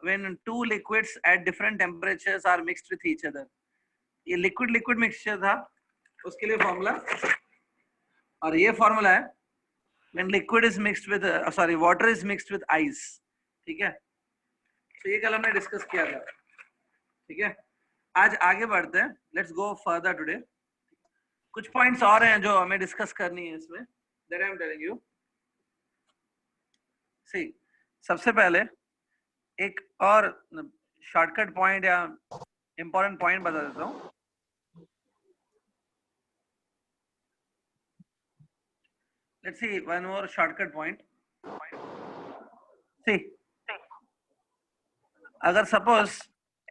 when two liquids at different temperatures are mixed with each other. ये liquid liquid mixture था, उसके लिए formula, और ये फॉर्मूला है when liquid is mixed with water is mixed with ice. ठीक है, तो ये कल हमने डिस्कस किया था. ठीक है, आज आगे बढ़ते हैं. Let's go further today. कुछ पॉइंट्स और हैं जो हमें डिस्कस करनी है इसमें. That I am telling you. See, सबसे पहले एक और शॉर्टकट पॉइंट या इंपॉर्टेंट पॉइंट बता देता हूँ. Let's see one more shortcut point. See, अगर सपोज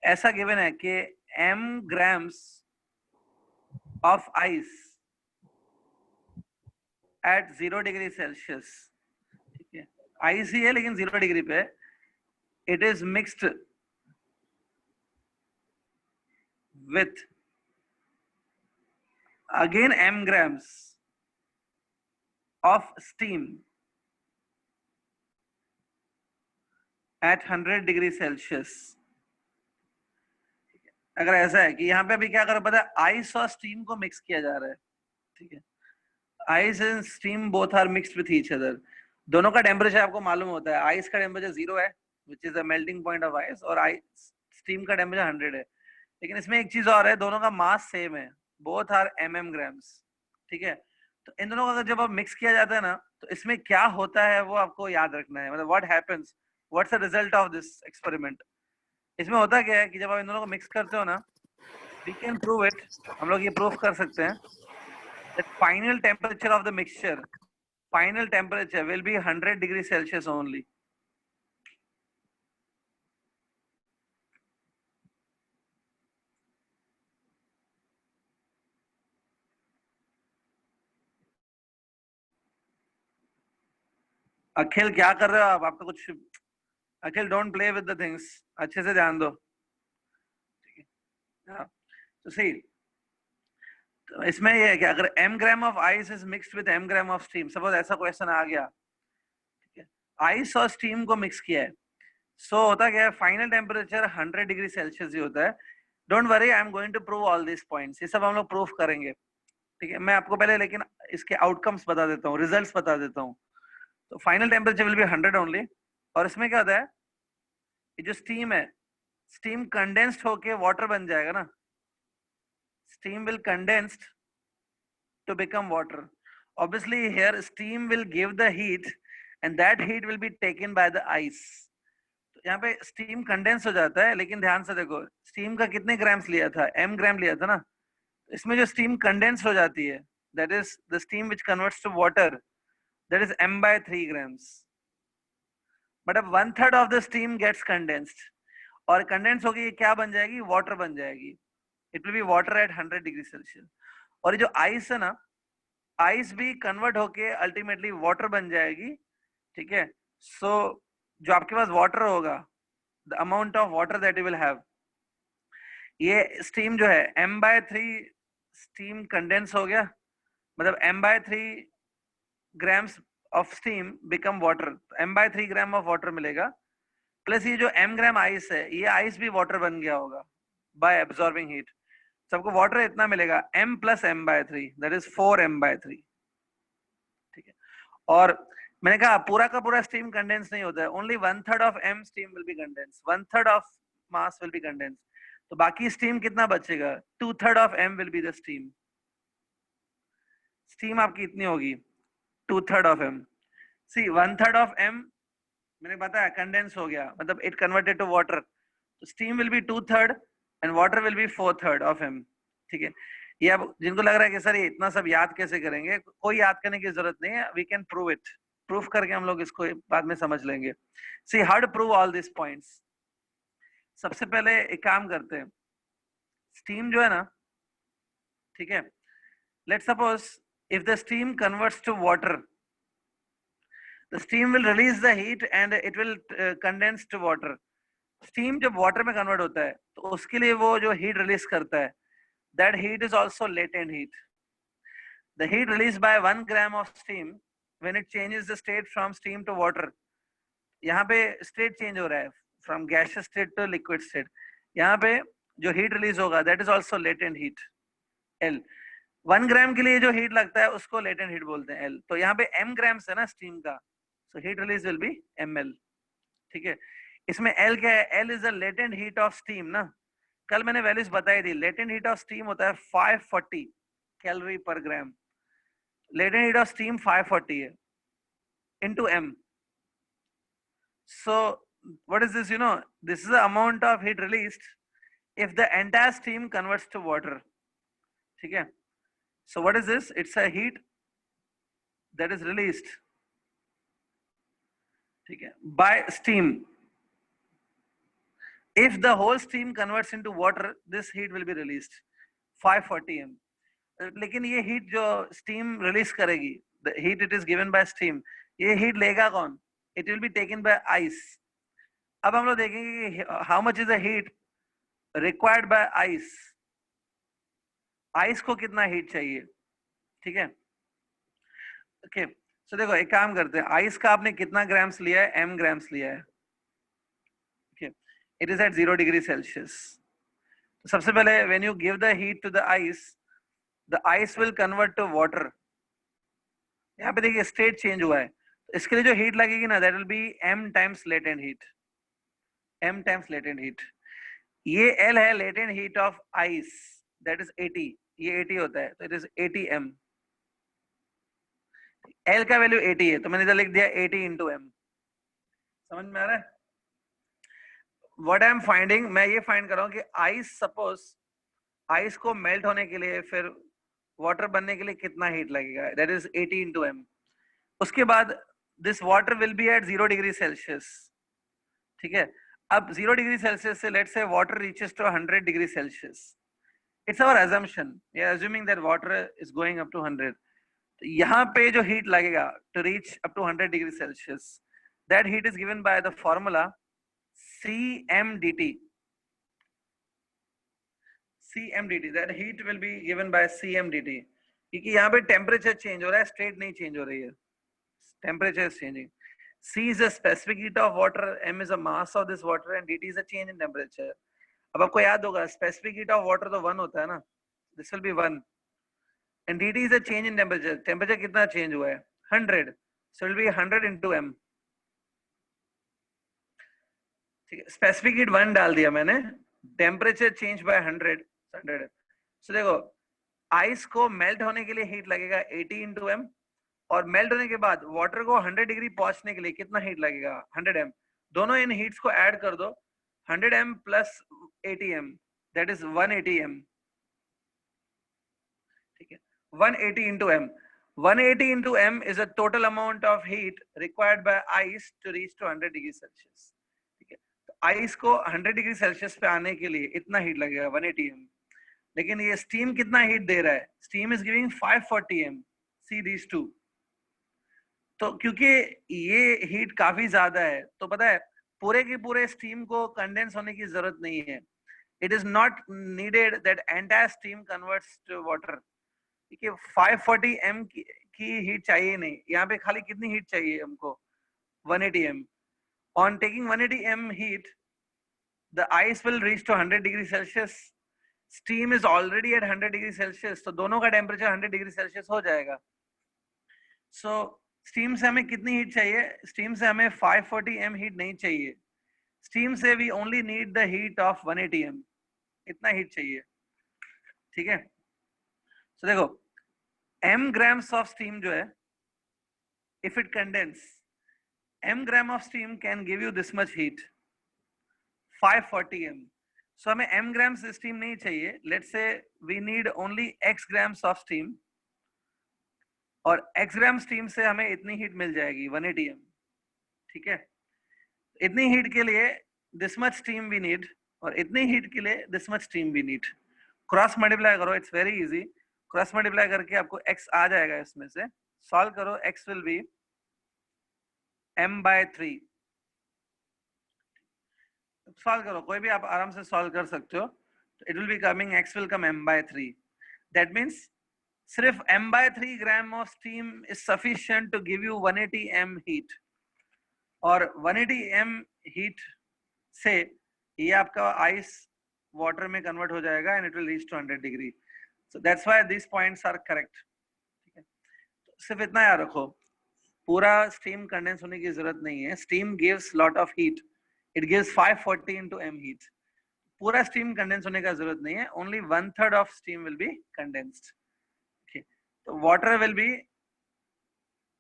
ऐसा गिवन है कि m grams of ice at 0 degree Celsius, ठीक है, आइस ही है लेकिन 0 डिग्री पे, it is mixed with again m grams of steam at 100 degree Celsius. अगर ऐसा है कि यहाँ पे अभी क्या करो पता है, आइस और स्टीम को मिक्स किया जा रहा है. ठीक है, ice and steam both are mixed with each other. दोनों का टेम्परेचर आपको मालूम होता है. आइस का टेम्परेचर 0 है which is the melting point of ice, और स्टीम का टेम्परेचर 100 है. लेकिन इसमें एक चीज और है, दोनों का मास सेम है, बोथ आर mm ग्राम्स. ठीक है, तो इन दोनों का जब आप मिक्स किया जाता है ना, तो इसमें क्या होता है वो आपको याद रखना है. मतलब what happens, what's the result of this experiment. इसमें होता क्या है कि जब आप इन दोनों को मिक्स करते हो ना, वी कैन प्रूव इट, हम लोग ये प्रूफ कर सकते हैं that final temperature of the mixture, final temperature will be 100 degree Celsius only. अखिल क्या कर रहे हो आप? आपका कुछ, Akhil don't play with the things, अच्छे से ध्यान दो. ठीक है, तो सी, तो इसमें ये है कि अगर m gram of ice is mixed with m gram of steam, suppose ऐसा क्वेश्चन आ गया, ठीक है, आइस और स्टीम को मिक्स किया है, सो होता क्या है, फाइनल टेम्परेचर 100 डिग्री सेल्सियस ही होता है. Don't worry, I am going to prove all this points. ये सब हम लोग प्रूफ करेंगे. ठीक है, मैं आपको पहले लेकिन इसके आउटकम्स बता देता हूँ, रिजल्ट्स बता देता हूँ. तो final temperature will be 100 only. और इसमें क्या होता है, ये जो स्टीम है, स्टीम कंडेंस्ड होके वाटर बन जाएगा ना. Steam will condensed to become water. Obviously here steam will give the heat and that heat will be taken by the ice. तो यहाँ पे स्टीम कंडेंस हो जाता है, लेकिन ध्यान से देखो, स्टीम का कितने ग्राम्स लिया था, m ग्राम लिया था ना. इसमें जो स्टीम कंडेंस हो जाती है, that is the steam which converts to water, that is m/3 grams. But अब 1/3 of the steam gets condensed, और कंडेंस होगी ये क्या बन जाएगी, वाटर बन जाएगी. It will be water at 100 degree Celsius. और ये जो आइस है ना, आइस भी कन्वर्ट होके अल्टीमेटली वाटर बन जाएगी. ठीक है, सो जो आपके पास वाटर होगा, the amount of water that you will have, ये स्टीम जो है m/3 स्टीम कंडेंस हो गया, मतलब m/3 grams of steam become water, m/3 gram of water मिलेगा. प्लस ये जो m ग्राम आइस है, ये आइस भी वाटर बन गया होगा बाय एब्सॉर्बिंग हीट. सबको वाटर इतना मिलेगा, m plus m/3, that is 4m/3. ठीक है, और मैंने कहा पूरा का पूरा स्टीम कंडेंस नहीं होता है, only 1/3 of m steam will be condense, 1/3 of mass will be condense. तो बाकी स्टीम कितना बचेगा, 2/3 of m will be the steam. Steam आपकी इतनी होगी, 2/3 of m. See, 1/3 of m मैंने बताया कंडेंस हो गया, मतलब इट कन्वर्टेड टू वाटर. तो steam will be 2/3 and water will be 4/3 of m. ठीक है, ये अब जिनको लग रहा है कि सर ये इतना सब याद कैसे करेंगे, कोई याद करने की जरूरत नहीं है. We can prove it, proof करके हम लोग इसको बाद में समझ लेंगे. See, how to prove all this points. सबसे पहले एक काम करते हैं, स्टीम जो है ना, ठीक है, let's suppose if the steam converts to water, the steam will release the heat and it will condense to water. Steam जब वाटर में कन्वर्ट होता है तो उसके लिए वो जो हीट रिलीज करता है, that heat is also latent heat. The heat released by 1 gram of steam when it changes the state from steam to water, यहाँ पे स्टेट चेंज हो रहा है, from gaseous state to liquid state, यहाँ पे जो हीट रिलीज होगा that is also latent heat L. 1 gram के लिए जो हीट लगता है उसको लेटेंट हीट बोलते हैं एल। तो यहाँ पे m ग्राम्स है ना स्टीम का, so heat release will be ml। ठीक है, इसमें एल क्या है, L is the latent heat of steam ना, कल मैंने वैल्यूज बताई थी। लेटेंट हीट ऑफ स्टीम होता है 540 कैलोरी पर ग्राम, लेटेंट हीट ऑफ स्टीम 540 है into m। so what is this, this is the amount of heat released if the entire steam converts to water। ठीक है, so what is this, it's a heat that is released, ठीक है, by steam। if the whole steam converts into water this heat will be released 540 m। लेकिन ये heat जो steam release करेगी, the heat it is given by steam, ये heat लेगा कौन, it will be taken by ice। अब हम लोग देखेंगे कि how much is the heat required by ice, ice को कितना हीट चाहिए। ठीक है, ओके, सो देखो एक काम करते हैं, आइस का आपने कितना ग्राम्स लिया है, m ग्राम्स लिया है। Okay, it is at 0 degree Celsius. सबसे पहले when you give the heat to the ice will convert to water. यहाँ पे देखिए स्टेट चेंज हुआ है, तो इसके लिए जो हीट लगेगी ना that will be m times latent heat, m times latent heat. ये L है latent heat of ice, that is 80, ये 80 होता है, तो इट इज 80 m। L का वैल्यू 80 है, तो मैंने इधर लिख दिया 80 इंटू m। समझ में आ रहा है? व्हाट आई एम फाइंडिंग, मैं ये फाइंड कर रहा हूँ कि आइस, सपोज आइस को मेल्ट होने के लिए फिर वाटर बनने के लिए कितना हीट लगेगा, दैट इज 80 इंटू m। उसके बाद this water will be at 0 degree Celsius. ठीक है, अब 0 डिग्री सेल्सियस से let's say water reaches to 100 degree Celsius. It's our assumption, we are assuming that water is going up to 100। यहाँ पे जो heat लगेगा to reach up to 100 degree Celsius, that heat is given by the formula CmDT। CmDT, that heat will be given by CmDT, क्योंकि यहाँ पे temperature change हो रहा है, स्टेट नहीं चेंज हो रही है, temperature is changing. C is a specific heat of water, m is a mass of this water and dt is a change in temperature। अब आपको याद होगा स्पेसिफिक हीट ऑफ वाटर तो 1 होता है ना, this will be 1 and dt is a change in temperature। Temperature कितना change हुआ है, 100, so it will be 100 into m। ठीक है, स्पेसिफिक हीट 1 डाल दिया मैंने, टेम्परेचर चेंज बाय 100। सो देखो आइस को मेल्ट होने के लिए हीट लगेगा 80 इंटू m, और मेल्ट होने के बाद वाटर को 100 डिग्री पहुंचने के लिए कितना हीट लगेगा, 100 m। दोनों इन हीट्स को ऐड कर दो, 100 m plus 80 m, that is 180 m। ठीक है, 180 into m, 180 into m is a total amount of heat required by ice to reach to 100 degree Celsius। ठीक है, तो आइस को 100 डिग्री सेल्सियस पे आने के लिए इतना हीट लगेगा 180 m। लेकिन ये स्टीम कितना हीट दे रहा है, steam is giving 540 m। See these two, तो क्योंकि ये हीट काफी ज्यादा है, तो पता है पूरे के पूरे स्टीम को कंडेंस होने की जरूरत नहीं है। It is not needed that entire steam converts to water, क्योंकि 540 m की हीट चाहिए नहीं, यहाँ पे खाली कितनी हीट चाहिए हमको, 180 m। On taking 180 m heat, the ice will reach to 100 degree Celsius। steam is already at 100 degree Celsius, तो दोनों का टेम्परेचर 100 डिग्री सेल्सियस हो जाएगा। सो स्टीम से हमें कितनी हीट चाहिए, स्टीम से हमें 540 m हीट नहीं चाहिए, स्टीम से we only need the heat of 180 m, इतना हीट चाहिए। ठीक है, सो देखो m grams of steam जो है, if it condense, m gram of steam can give you this much heat, 540 m। so हमें m grams steam नहीं चाहिए, let's say we need only x grams of steam, और x ग्राम steam से हमें इतनी heat मिल जाएगी 180 m। ठीक है, इतनी हीट के लिए this much steam we need, और इतनी हीट के लिए this much steam we need. Cross multiply करो, it's very easy, cross multiply करके आपको x आ जाएगा, इसमें से सॉल्व करो, x will be m/3। Solve करो, कोई भी आप आराम से सॉल्व कर सकते हो, it will be coming, x will come m/3। That means सिर्फ m/3 gram of steam is sufficient to give you 180 m heat, और 180 m हीट से ये आपका आइस वाटर में कन्वर्ट हो जाएगा and it will reach to 100 degree. So that's why this points are correct. ठीक है, तो सिर्फ इतना याद रखो, पूरा स्टीम कंडेंस होने की जरूरत नहीं है. Steam gives lot of heat, it gives 540 into m heat. पूरा स्टीम कंडेंस होने का जरूरत नहीं है. Only 1/3 of steam will B condensed. okay, तो water will B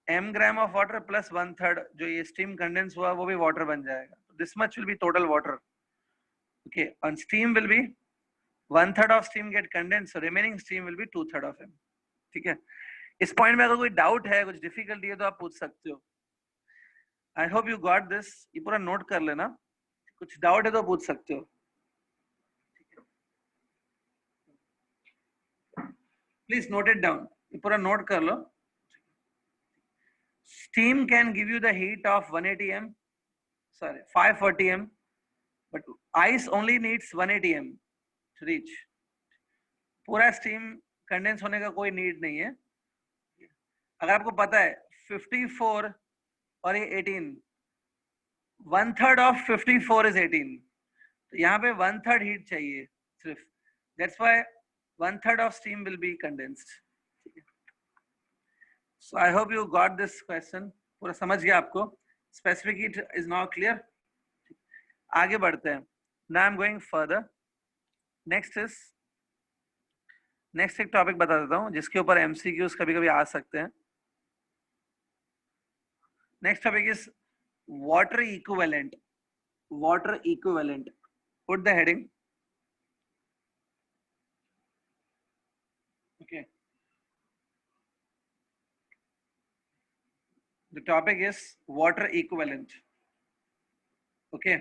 m gram of water plus 1/3 जो ये स्टीम कंडेंस हुआ वो भी वाटर बन जाएगा. This much will be total water. okay, on steam will be 1/3 of steam get condensed, so remaining steam will be 2/3 of m. ठीक है, इस पॉइंट में अगर कोई डाउट है, कुछ डिफिकल्टी है तो आप पूछ सकते हो. आई होप यू गॉट दिस. ये पूरा नोट कर लेना, कुछ डाउट है तो पूछ सकते हो. प्लीज नोट इट डाउन, ये पूरा नोट कर लो. Steam can give you the heat of 180 m, sorry 540 m, but ice only needs 180 m to reach. पूरा स्टीम कंडेंस होने का कोई नीड नहीं है. अगर आपको पता है 54 और ये 18, 1/3 ऑफ 54 इज 18, तो यहाँ पे 1/3 हीट चाहिए सिर्फ. That's why 1/3 of steam will B condensed. So I hope you got this question. पूरा समझ गया आपको. Specific heat is now clear. आगे बढ़ते हैं. Now I'm going further. Next एक टॉपिक बता देता हूँ जिसके ऊपर MCQs कभी-कभी आ सकते हैं. Next topic is water equivalent. Water equivalent. Put the heading. Okay. The topic is water equivalent. Okay.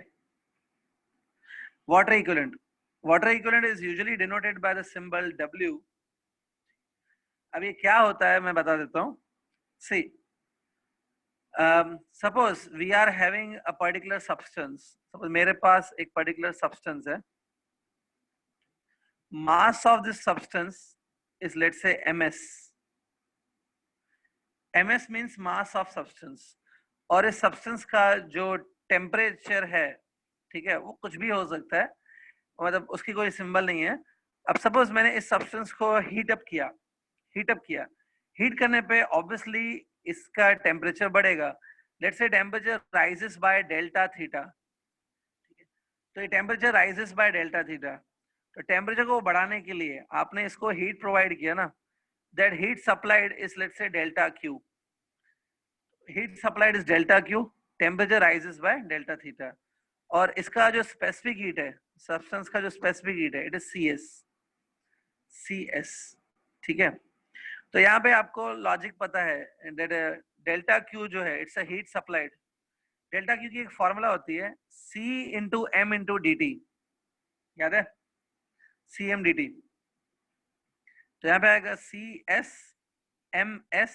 Water equivalent. Water equivalent is usually denoted by the symbol W. अब ये क्या होता है मैं बता देता हूँ. See, suppose we are having a particular substance. Suppose मेरे पास एक particular substance है. Mass of this substance is, let's say, ms. ms means mass of substance. और इस substance का जो temperature है, ठीक है, वो कुछ भी हो सकता है, मतलब उसकी कोई सिंबल नहीं है. अब सपोज मैंने इस सब्सटेंस को हीट अप किया. हीट करने पे ऑब्वियसली इसका टेम्परेचर बढ़ेगा. Let's say temperature rises by delta theta. तो ये temperature rises by delta theta. तो टेम्परेचर को बढ़ाने के लिए आपने इसको हीट प्रोवाइड किया ना. That heat supplied is, let's say, delta Q. Heat supplied is delta Q. Temperature rises by delta theta. और इसका जो स्पेसिफिक हीट है, सब्सटेंस का जो स्पेसिफिक हीट है, इट इज CS. ठीक है, तो यहाँ पे आपको लॉजिक पता है. डेल्टा क्यू जो है, it's a heat supplied. Delta Q की एक फॉर्मूला होती है C into M into dt. याद है? CM dt. तो यहाँ पे आएगा CS MS.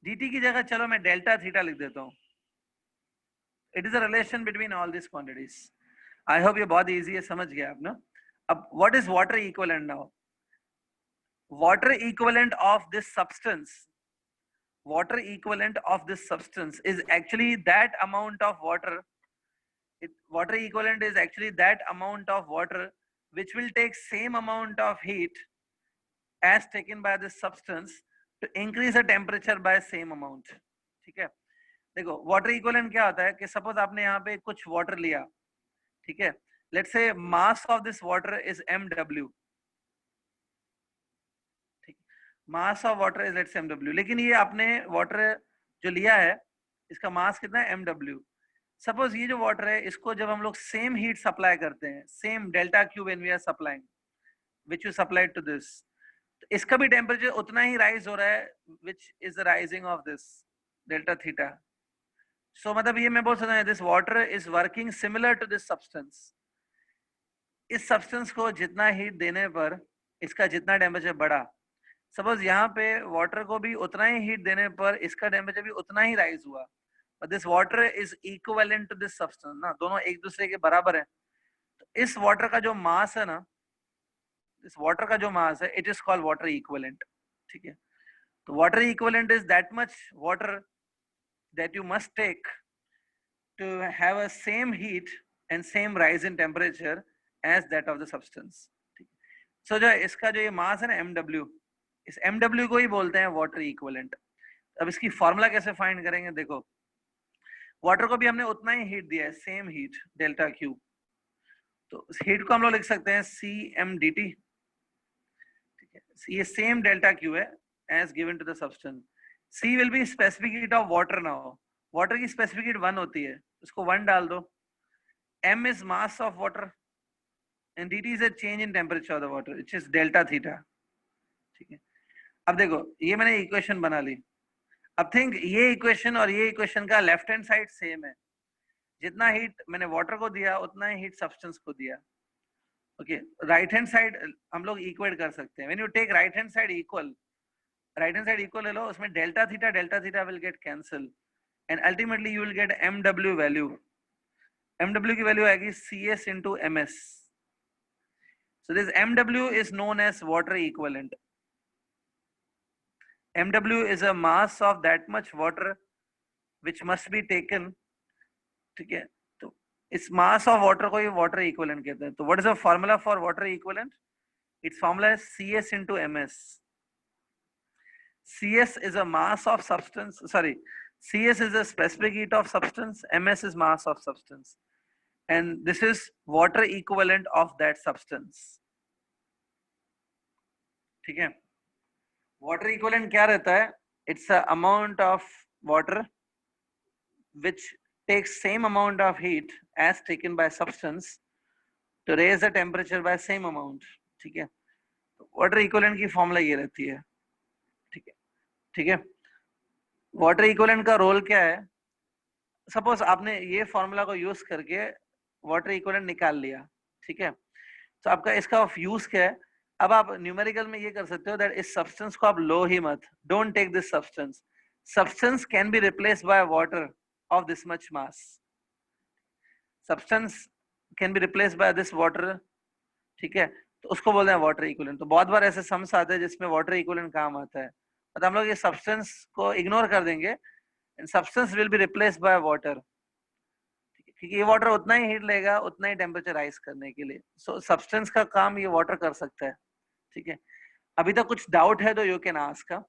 dt की जगह चलो मैं डेल्टा थीटा लिख देता हूँ. It is a relation between all these quantities. I hope ये बहुत easy है, समझ गया आप ना. अब what is water equivalent now? Water equivalent of this substance. Water equivalent of this substance is actually that amount of water. Water equivalent is actually that amount of water which will take same amount of heat as taken by this substance to increase the temperature by same amount. ठीक है, देखो water equivalent क्या होता है कि suppose आपने यहाँ पे कुछ वाटर लिया. ठीक है, लेट्स से mass of this water is mw. ठीक, mass of water is, let's say, mw. लेकिन ये आपने वाटर जो लिया है इसका मास कितना है, mw. सपोज ये जो वाटर है इसको जब हम लोग सेम हीट सप्लाई करते हैं, same delta Q when we are supplying, which you supplied to this, तो इसका भी टेम्परेचर उतना ही राइज हो रहा है, which is the rising of this delta theta. So मतलब ये मैं बोल सकता हूँ this water is working similar to this substance. इस सब्सटेंस को जितना हीट देने पर इसका जितना टेम्परेचर बढ़ा, सपोज यहाँ पे वाटर को भी उतना ही हीट देने पर इसका टेम्परेचर भी उतना ही राइज हुआ. But this water is equivalent to this substance ना, दोनों एक दूसरे के बराबर है. तो इस वाटर का जो मास है ना, इस वाटर का जो मास है, it is called water equivalent. ठीक है, तो water equivalent is that much water that you must take to have a same heat and same rise in temperature as that of the substance. So जो इसका जो ये मास है ना mw, इस mw को ही बोलते हैं वाटर इक्विवेलेंट. अब इसकी फॉर्मूला कैसे फाइंड करेंगे? देखो, वाटर को भी हमने उतना ही हीट दिया है, सेम हीट डेल्टा क्यू. तो इस हीट को हम लोग लिख सकते हैं CmDT. ठीक है, ये सेम डेल्टा क्यू है as given to the substance. C will be specific heat of water now. Water की स्पेसिफिक हीट 1 होती है, उसको 1 डाल दो. M is mass of water and dt is a change in temperature of the water, which is delta theta. ठीक है, अब देखो ये मैंने इक्वेशन बना ली. अब थिंक ये इक्वेशन और ये इक्वेशन का लेफ्ट हैंड साइड सेम है. जितना हीट मैंने वाटर को दिया उतना ही हीट सब्सटेंस को दिया. ओके, राइट हैंड साइड हम लोग इक्वेट कर सकते हैं. When you take right hand side equal, right hand side equal ले लो, उसमें delta theta will get cancel and ultimately you will get mw value. mw की वैल्यू आएगी CS into ms. So this mw is known as water equivalent. mw is a mass of that much water which must be taken. ठीक है, तो इस mass of water को ही water equivalent कहते हैं. तो what is the formula for water equivalent? It's formula is CS into ms. CS is a mass of substance, sorry, CS is a specific heat of substance, ms is mass of substance, and this is water equivalent of that substance. ठीक है, water equivalent क्या रहता है? It's a amount of water which takes same amount of heat as taken by substance to raise the temperature by same amount. ठीक है, water equivalent की formula ये रहती है. ठीक है, ठीक है, वाटर इक्विवेलेंट का रोल क्या है? सपोज आपने ये फॉर्मूला को यूज करके वाटर इक्विवेलेंट निकाल लिया. ठीक है, तो आपका इसका यूज क्या है? अब आप न्यूमेरिकल में ये कर सकते हो दैट इस सब्सटेंस को आप लो ही मत, don't take this substance. Substance can be replaced by water of this much mass. Substance can be replaced by this water. ठीक है, तो उसको बोलते हैं वाटर इक्विवेलेंट. तो बहुत बार ऐसे सम्स आते हैं जिसमें वाटर इक्विवेलेंट काम आता है, तो हम लोग ये सब्सटेंस को इग्नोर कर देंगे and substance will be replaced by water. क्योंकि ये वाटर उतना ही हीट लेगा, उतना ही टेम्परेचर राइज करने के लिए. सो सब्सटेंस का काम ये वाटर कर सकता है. ठीक है, अभी तक कुछ डाउट है तो यू कैन आस्क.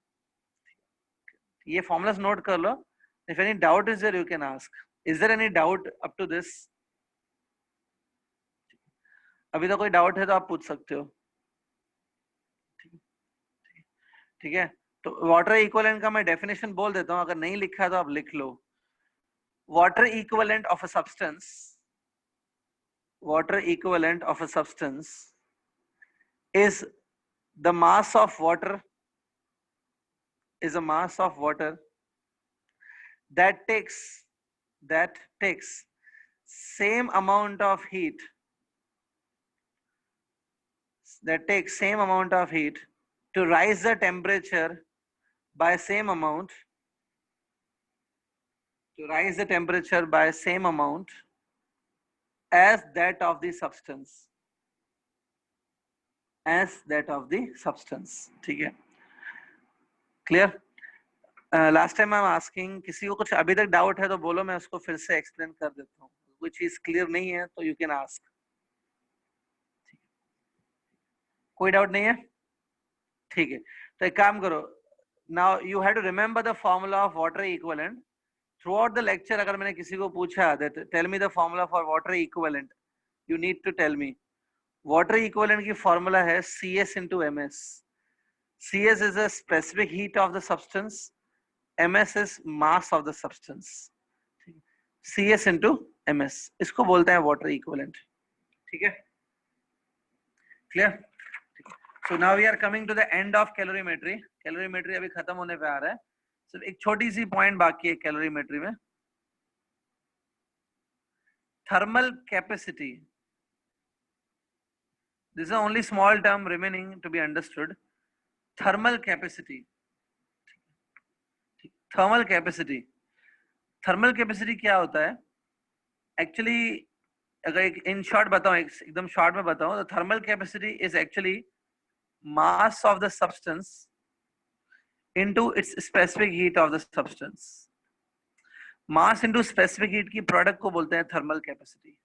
ये फॉर्मुलास नोट कर लो. If any doubt is there, you can ask. Is there any doubt up to this? अभी तो कोई डाउट है तो आप पूछ सकते हो. ठीक है, तो वाटर इक्विवेलेंट का मैं डेफिनेशन बोल देता हूं, अगर नहीं लिखा है तो आप लिख लो. Water equivalent of a substance, water equivalent of a substance is the mass of water, is a mass of water that takes same amount of heat, that takes same amount of heat to rise the temperature by same amount, to rise the temperature by same amount as that of the substance, as that of the substance. ठीक है, clear? Last time I am asking, किसी को कुछ अभी तक doubt है तो बोलो, मैं उसको फिर से एक्सप्लेन कर देता हूँ. कोई चीज क्लियर नहीं है तो यू कैन आस्क. कोई डाउट नहीं है? ठीक है, तो एक काम करो. Now you have to remember the formula of water equivalent throughout the lecture. अगर मैंने किसी को पूछा that tell me the formula for water equivalent, you need to tell me. Water equivalent की फॉर्मूला है CS into ms. CS is a specific heat of the substance, ms is mass of the substance. CS into ms, इसको बोलते हैं water equivalent. ठीक है, clear? So now we are coming to the end of calorimetry. Calorimetry अभी खत्म होने पे आ रहा है. सिर्फ एक छोटी सी पॉइंट बाकी है कैलोरीमेट्री में. Thermal capacity, this is only small term remaining to be understood. Thermal capacity, thermal capacity, thermal capacity क्या होता है एक्चुअली? अगर एक इन शॉर्ट बताऊं, एकदम शॉर्ट में बताऊं, तो thermal capacity is actually mass of the substance into its specific heat of the substance. Mass into specific heat की प्रोडक्ट को बोलते हैं थर्मल कैपेसिटी.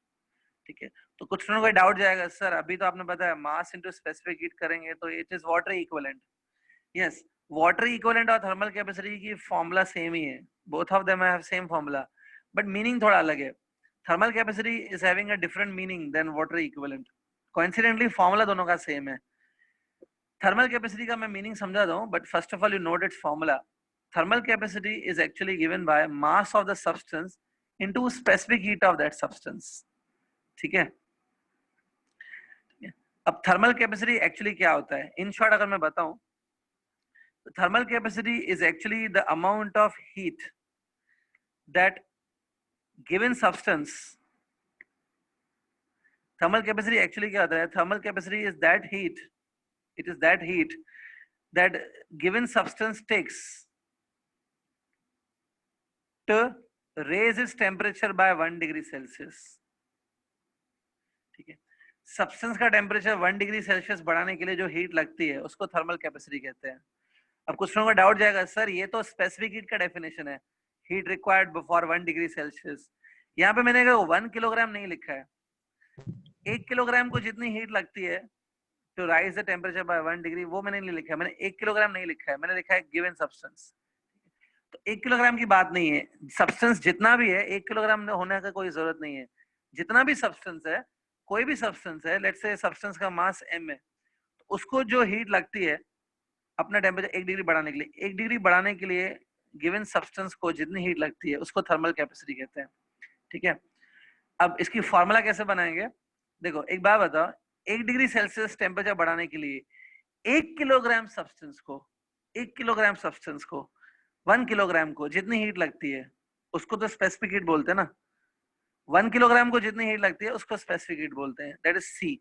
ठीक है, तो कुछ लोगों को डाउट जाएगा, सर अभी तो आपने बताया मास इनटू स्पेसिफिक हीट करेंगे तो it is water equivalent. Yes, water equivalent और थर्मल कैपेसिटी की फॉर्मूला सेम ही है, both of them have same formula, but meaning थोड़ा अलग है। Thermal capacity is having a different meaning than water equivalent. Coincidentally formula दोनों का same है। थर्मल कैपेसिटी का मैं मीनिंग समझा दूं, but first of all you note it's formula. Thermal capacity is actually given by mass of the substance into specific heat of that substance. ठीक है, अब थर्मल कैपेसिटी एक्चुअली क्या होता है, इन शॉर्ट अगर मैं बताऊं, thermal capacity is actually the amount of heat that given substance. Thermal capacity actually क्या होता है, thermal capacity is that heat, it is that heat that given substance takes to raise its temperature by 1 degree Celsius। ठीक है, substance का temperature 1 degree Celsius बढ़ाने के लिए जो हीट लगती है उसको थर्मल कैपेसिटी कहते हैं। अब कुछ लोगों को डाउट जाएगा, सर ये तो स्पेसिफिक हीट का डेफिनेशन है, heat required for 1 degree Celsius. यहाँ पे मैंने 1 किलोग्राम नहीं लिखा है, 1 किलोग्राम को जितनी हीट लगती है to rise the temperature by 1 degree, वो मैंने नहीं लिखा है, मैंने 1 किलोग्राम नहीं लिखा है, मैंने लिखा है गिवन सब्सटेंस। तो 1 किलोग्राम की बात नहीं है, सब्सटेंस जितना भी है 1 किलोग्राम होने का कोई जरूरत नहीं है। जितना भी सब्सटेंस है, कोई भी सब्सटेंस है, लेट्स से सब्सटेंस का मास m है, तो उसको जो हीट लगती है अपना टेम्परेचर 1 डिग्री बढ़ाने के लिए, 1 डिग्री बढ़ाने के लिए गिवन सब्सटेंस को जितनी हीट लगती है उसको थर्मल कैपेसिटी कहते हैं। ठीक है, अब इसकी फॉर्मूला कैसे बनाएंगे, देखो एक बात बताओ, 1 डिग्री सेल्सियस टेम्परेचर बढ़ाने के लिए 1 किलोग्राम सब्सटेंस को, 1 किलोग्राम सब्सटेंस को 1 किलोग्राम को जितनी हीट लगती है उसको तो स्पेसिफिक हीट बोलते हैं ना। 1 किलोग्राम को जितनी हीट लगती है उसको स्पेसिफिक हीट बोलते हैं, दैट इज सी।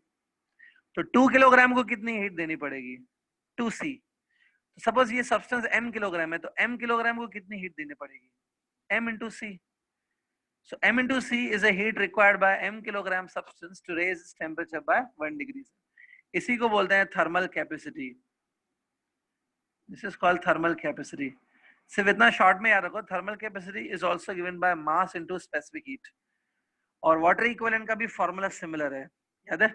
तो 2 किलोग्राम को कितनी हीट देनी पड़ेगी, 2C। सपोज ये सब्सटेंस m किलोग्राम है, तो m किलोग्राम को कितनी हीट देनी पड़ेगी, m into c। So m into c is a heat required by m kilogram substance to raise its temperature by 1 degree। इसी को बोलते हैं thermal capacity. This is called thermal capacity. सिर्फ इतना शॉर्ट में याद रखो, thermal capacity is also given by mass into specific heat, और वाटर इक्विवेलेंट का भी फॉर्मूला सिमिलर है, याद है।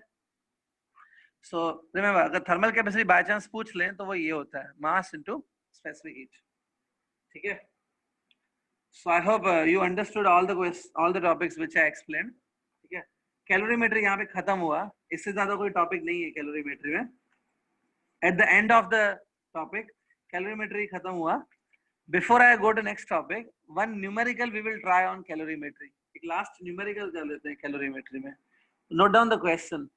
सो रिमेंबर, अगर थर्मल कैपेसिटी बाय चांस पूछ लें तो वो ये होता है मास इनटू स्पेसिफिक हीट। ठीक है, so I hope you understood all the topics which I explained। ठीक है, कैलोरीमेट्री यहाँ पे खत्म हुआ, इससे ज्यादा कोई टॉपिक नहीं है कैलोरीमेट्री में। At the end of the topic calorimetry खत्म हुआ। Before I go to next topic, one numerical we will try on calorimetry. एक लास्ट न्यूमेरिकल कर लेते हैं कैलोरीमेट्री में। Note down the question.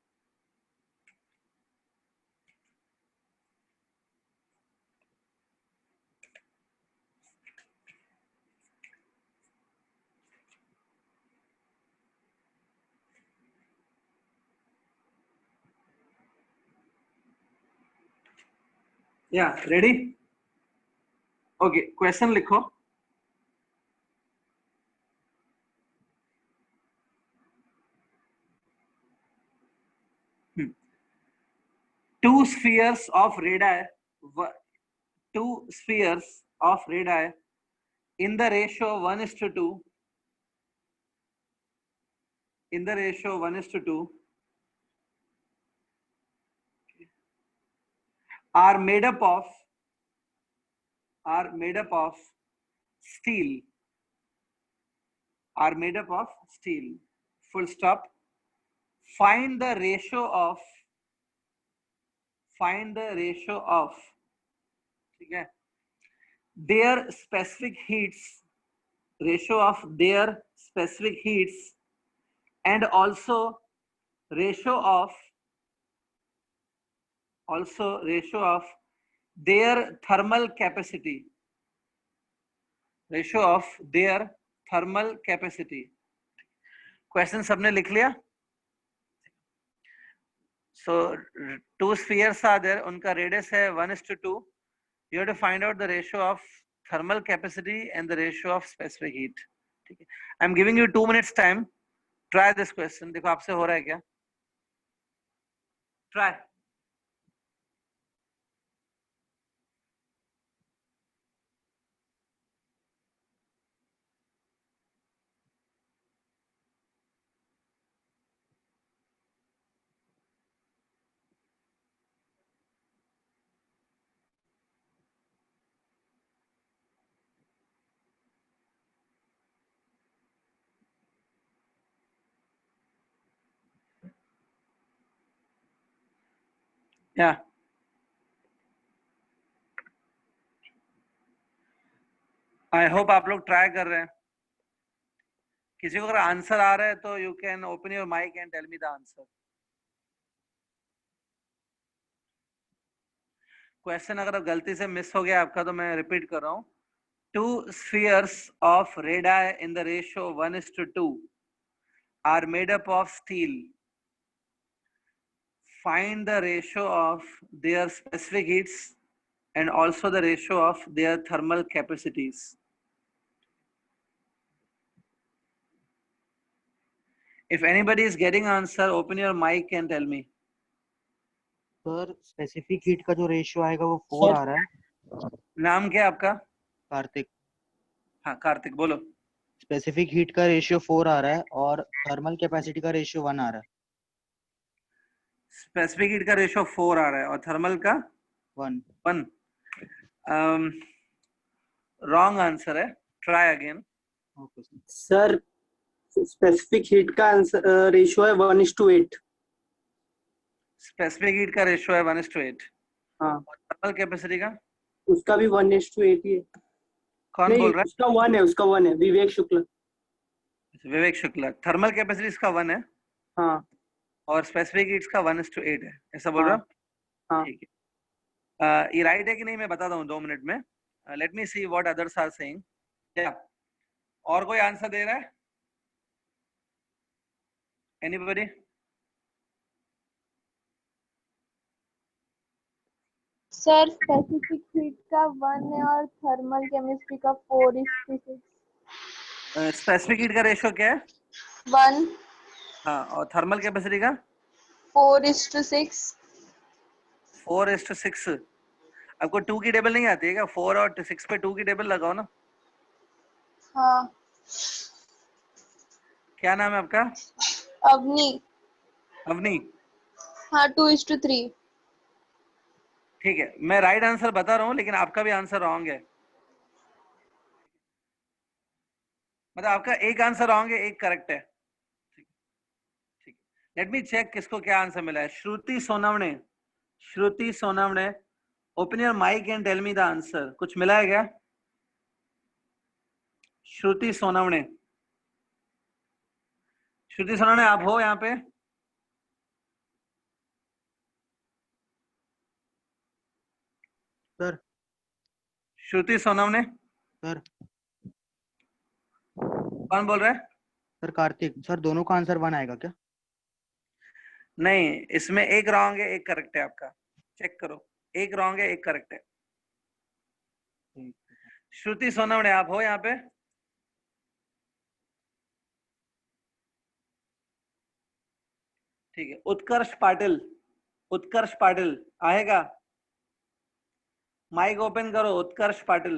या रेडी, ओके, क्वेश्चन लिखो। Two spheres of radii, two spheres of radii in the ratio 1:2, in the ratio 1:2, are made up of steel, are made up of steel, full stop। Find the ratio of ठीक है, their specific heats, ratio of their specific heats, and also ratio of their thermal capacity, ratio of their thermal capacity। Question सबने लिख लिया। So two spheres are there, उनका radius है 1:2। You have to find out the ratio of thermal capacity and the ratio of specific heat। ठीक है, I am giving you 2 minutes time, try this question। देखो आपसे हो रहा है क्या, try। या आई होप आप लोग ट्राई कर रहे हैं। किसी को अगर आंसर आ रहा है तो you can open your mic and tell me the answer. Question अगर गलती से मिस हो गया आपका तो मैं रिपीट कर रहा हूँ। Two spheres of radii in the ratio 1:2 are made up of steel. Find the ratio of their specific heats and also the ratio of their thermal capacities. If anybody is getting answer, open your mic and tell me. Sir specific heat का जो ratio आएगा वो 4 आ रहा है। नाम क्या है आपका? कार्तिक। हाँ कार्तिक बोलो। स्पेसिफिक हीट का रेशियो 4 आ रहा है और थर्मल कैपेसिटी का रेशियो 1 आ रहा है। स्पेसिफिक हीट का रेशियो 4 आ रहा है और थर्मल का 1। रॉन्ग आंसर है, try again. Sir specific heat का आंसर रेशियो है 1:8। स्पेसिफिक हीट का रेशियो है 1:8। हाँ और थर्मल कैपेसिटी का उसका भी 1:8 ही है। कौन नहीं बोल रहा उसका 1 है, उसका 1 है, विवेक शुक्ला। है? विवेक शुक्ला। थर्मल कैपेसिटी इसका 1 है हाँ और स्पेसिफिक हीट्स का 1:8 है, ऐसा बोल रहा हाँ हूँ? हाँ ठीक है। ये राइट है कि नहीं मैं बताता हूँ 2 मिनट में। Let me see what others are saying. क्या और कोई आंसर दे रहा है? एनीबॉडी? सर स्पेसिफिक हीट का 1 है और थर्मल केमिस्ट्री का 4:6। स्पेसिफिक हीट का रेशियो क्या है? 1 हाँ, और थर्मल कैपेसिटी का 4:6। 4:6। आपको 2 की टेबल नहीं आती है क्या? 4 और 6 पे 2 की टेबल लगाओ ना। हाँ क्या नाम है आपका? अवनी। अवनी। हाँ 2:3। ठीक है, मैं राइट आंसर बता रहा हूँ लेकिन आपका भी आंसर रॉन्ग है। मतलब आपका एक आंसर रॉन्ग है, एक करेक्ट है। ठीक, लेट मी चेक किसको क्या आंसर मिला है। Shruti Sonawane, Shruti Sonawane, open your mic and tell me the answer. कुछ मिला है क्या? श्रुति सोनवणे, श्रुति सोनवणे आप हो यहाँ पे? सर श्रुति सोनवणे सर कौन बोल रहा है? सर कार्तिक। सर दोनों का आंसर 1 आएगा क्या? नहीं, इसमें एक रॉन्ग है एक करेक्ट है आपका। चेक करो, एक रॉन्ग है एक करेक्ट है। श्रुति सोनवणे आप हो यहाँ पे? ठीक है। उत्कर्ष पाटिल, उत्कर्ष पाटिल आएगा? माइक ओपन करो उत्कर्ष पाटिल,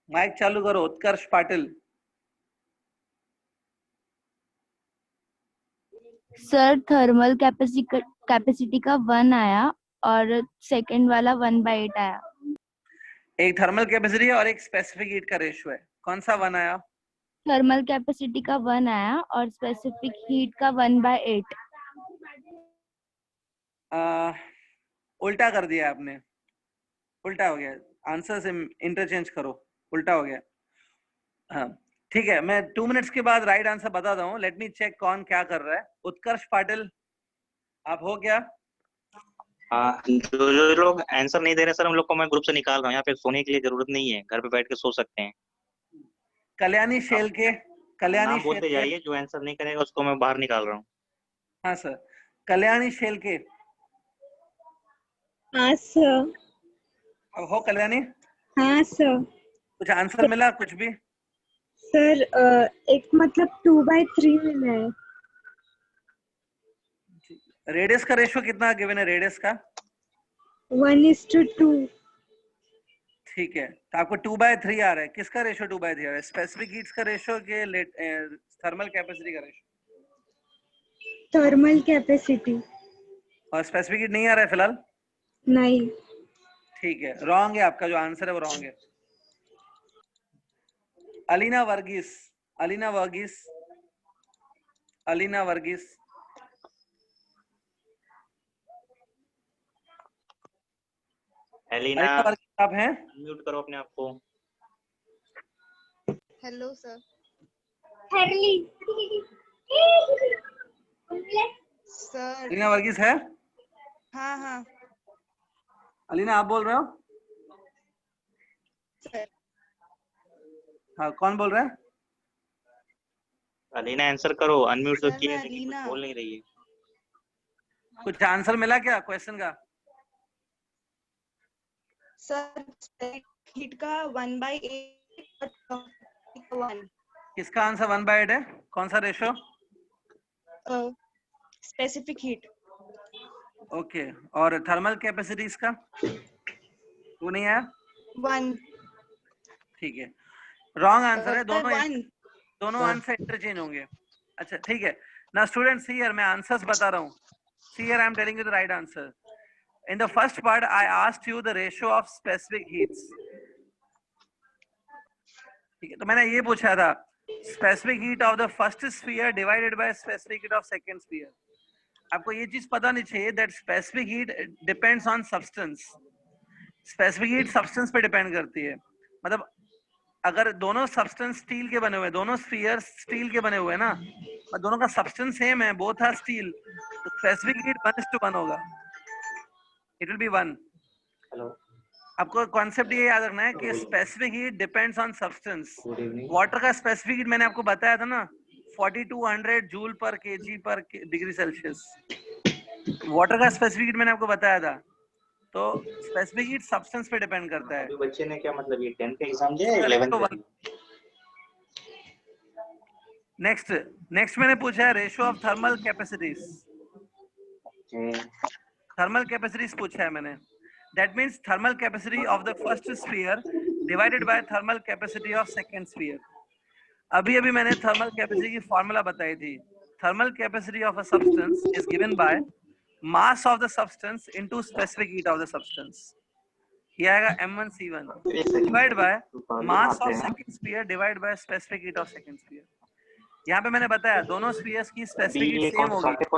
माइक चालू करो उत्कर्ष पाटिल। सर थर्मल कैपेसिटी का 1 आया और सेकंड वाला 1/8 आया। एक थर्मल कैपेसिटी है और एक स्पेसिफिक हीट का रेशियो है, कौन सा 1 आया? थर्मल कैपेसिटी का 1 आया और स्पेसिफिक हीट का 1/8। उल्टा कर दिया आपने, उल्टा हो गया। आंसर से इंटरचेंज करो, उल्टा हो गया। हाँ ठीक है, मैं 2 मिनट्स के बाद राइट आंसर बताता हूँ। लेट मी चेक कौन क्या कर रहा है। उत्कर्ष पाटिल आप हो क्या? हाँ, जो लोग आंसर नहीं दे रहे सर, हम लोग को मैं ग्रुप से निकाल रहा हूँ। यहाँ पे सोने के लिए जरूरत नहीं है, घर पे बैठ के सो सकते हैं। कल्याणी शेल के, कल्याणी नाम बोलते शेल के। जाइए, जो आंसर नहीं करेगा उसको मैं बाहर निकाल रहा हूँ। हाँ सर, कल्याणी शेल के। हाँ सर। अब हो कल्याणी? हाँ सर। कुछ आंसर मिला कुछ भी? सर एक मतलब 2/3 मिला है। रेडियस का रेशियो कितना गिवन है रेडियस का? 1:2। ठीक है, तो आपको 2/3 आ रहा है। किसका रेशियो 2/3 आ रहा है? स्पेसिफिक हीट्स का रेशियो के थर्मल कैपेसिटी का रेशियो? Thermal capacity. और स्पेसिफिक हीट नहीं आ रहा है फिलहाल? नहीं। ठीक है, रॉन्ग है आपका जो आंसर है वो रॉन्ग है। अलीना वर्गीस, अलीना वर्गीस, अलीना वर्गीस। एलिना अलीना वर्गीस आप हैं? म्यूट करो अपने आप को। Hello sir. हरली सर अलीना वर्गीस है? हाँ हाँ अलीना आप बोल रहे हो? सर। हाँ, कौन बोल रहा है? अलीना आंसर करो, अनम्यूट तो सर, किया मैं लेकिन कुछ अलीना। बोल नहीं रही है। कुछ आंसर मिला क्या क्वेश्चन का? सर हीट का 1/8 और 1 किसका आंसर 1/8 है? कौन सा रेशो? स्पेसिफिक हीट ओके, और थर्मल कैपेसिटी इसका वो नहीं है? 1 ठीक है, रॉन्ग आंसर है। सर 1 दोनों Sir. आंसर इंटरचेंज होंगे। अच्छा ठीक है ना स्टूडेंट्स, हियर मैं आंसर्स बता रहा हूँ। See here I am telling you the right answer. In the first part I asked you the ratio of specific heats. ठीक है, तो मैंने ये पूछा था specific heat of the first sphere divided by specific heat of second sphere. आपको ये चीज पता नहीं चाहिए that specific heat depends on substance. Specific heat substance पे डिपेंड करती है। मतलब अगर दोनों सब्सटेंस स्टील के बने हुए हैं, दोनों स्फीयर्स स्टील के बने हुए हैं ना, और दोनों का सब्सटेंस सेम है, बोथ आर स्टील, तो स्पेसिफिक हीट 1:1 होगा। It will B 1। हेलो, आपको कॉन्सेप्ट ये याद रखना है कि specific heat depends on substance. Good evening. Water का स्पेसिफिक हीट मैंने आपको बताया था ना, 4200 जूल पर केजी पर डिग्री सेल्सियस। वाटर का स्पेसिफिक हीट मैंने आपको बताया था। तो स्पेसिफिक हीट सब्सटेंस पे डिपेंड करता है। अभी बच्चे ने क्या मतलब ये 10th का एग्जाम दिया या 11th का? नेक्स्ट मैंने पूछा है ratio of thermal capacities. Thermal capacities पूछा है मैंने। That means thermal capacity of the first sphere divided by thermal capacity of second sphere. अभी अभी मैंने थर्मल कैपेसिटी की फॉर्मूला बताई थी। Thermal capacity of a substance is given by mass of the substance into specific heat of the substance. ये आएगा m1c1 divide by mass of second sphere divide by specific heat of second sphere. यहाँ पे मैंने बताया दोनों spheres की specific heat same होगी। It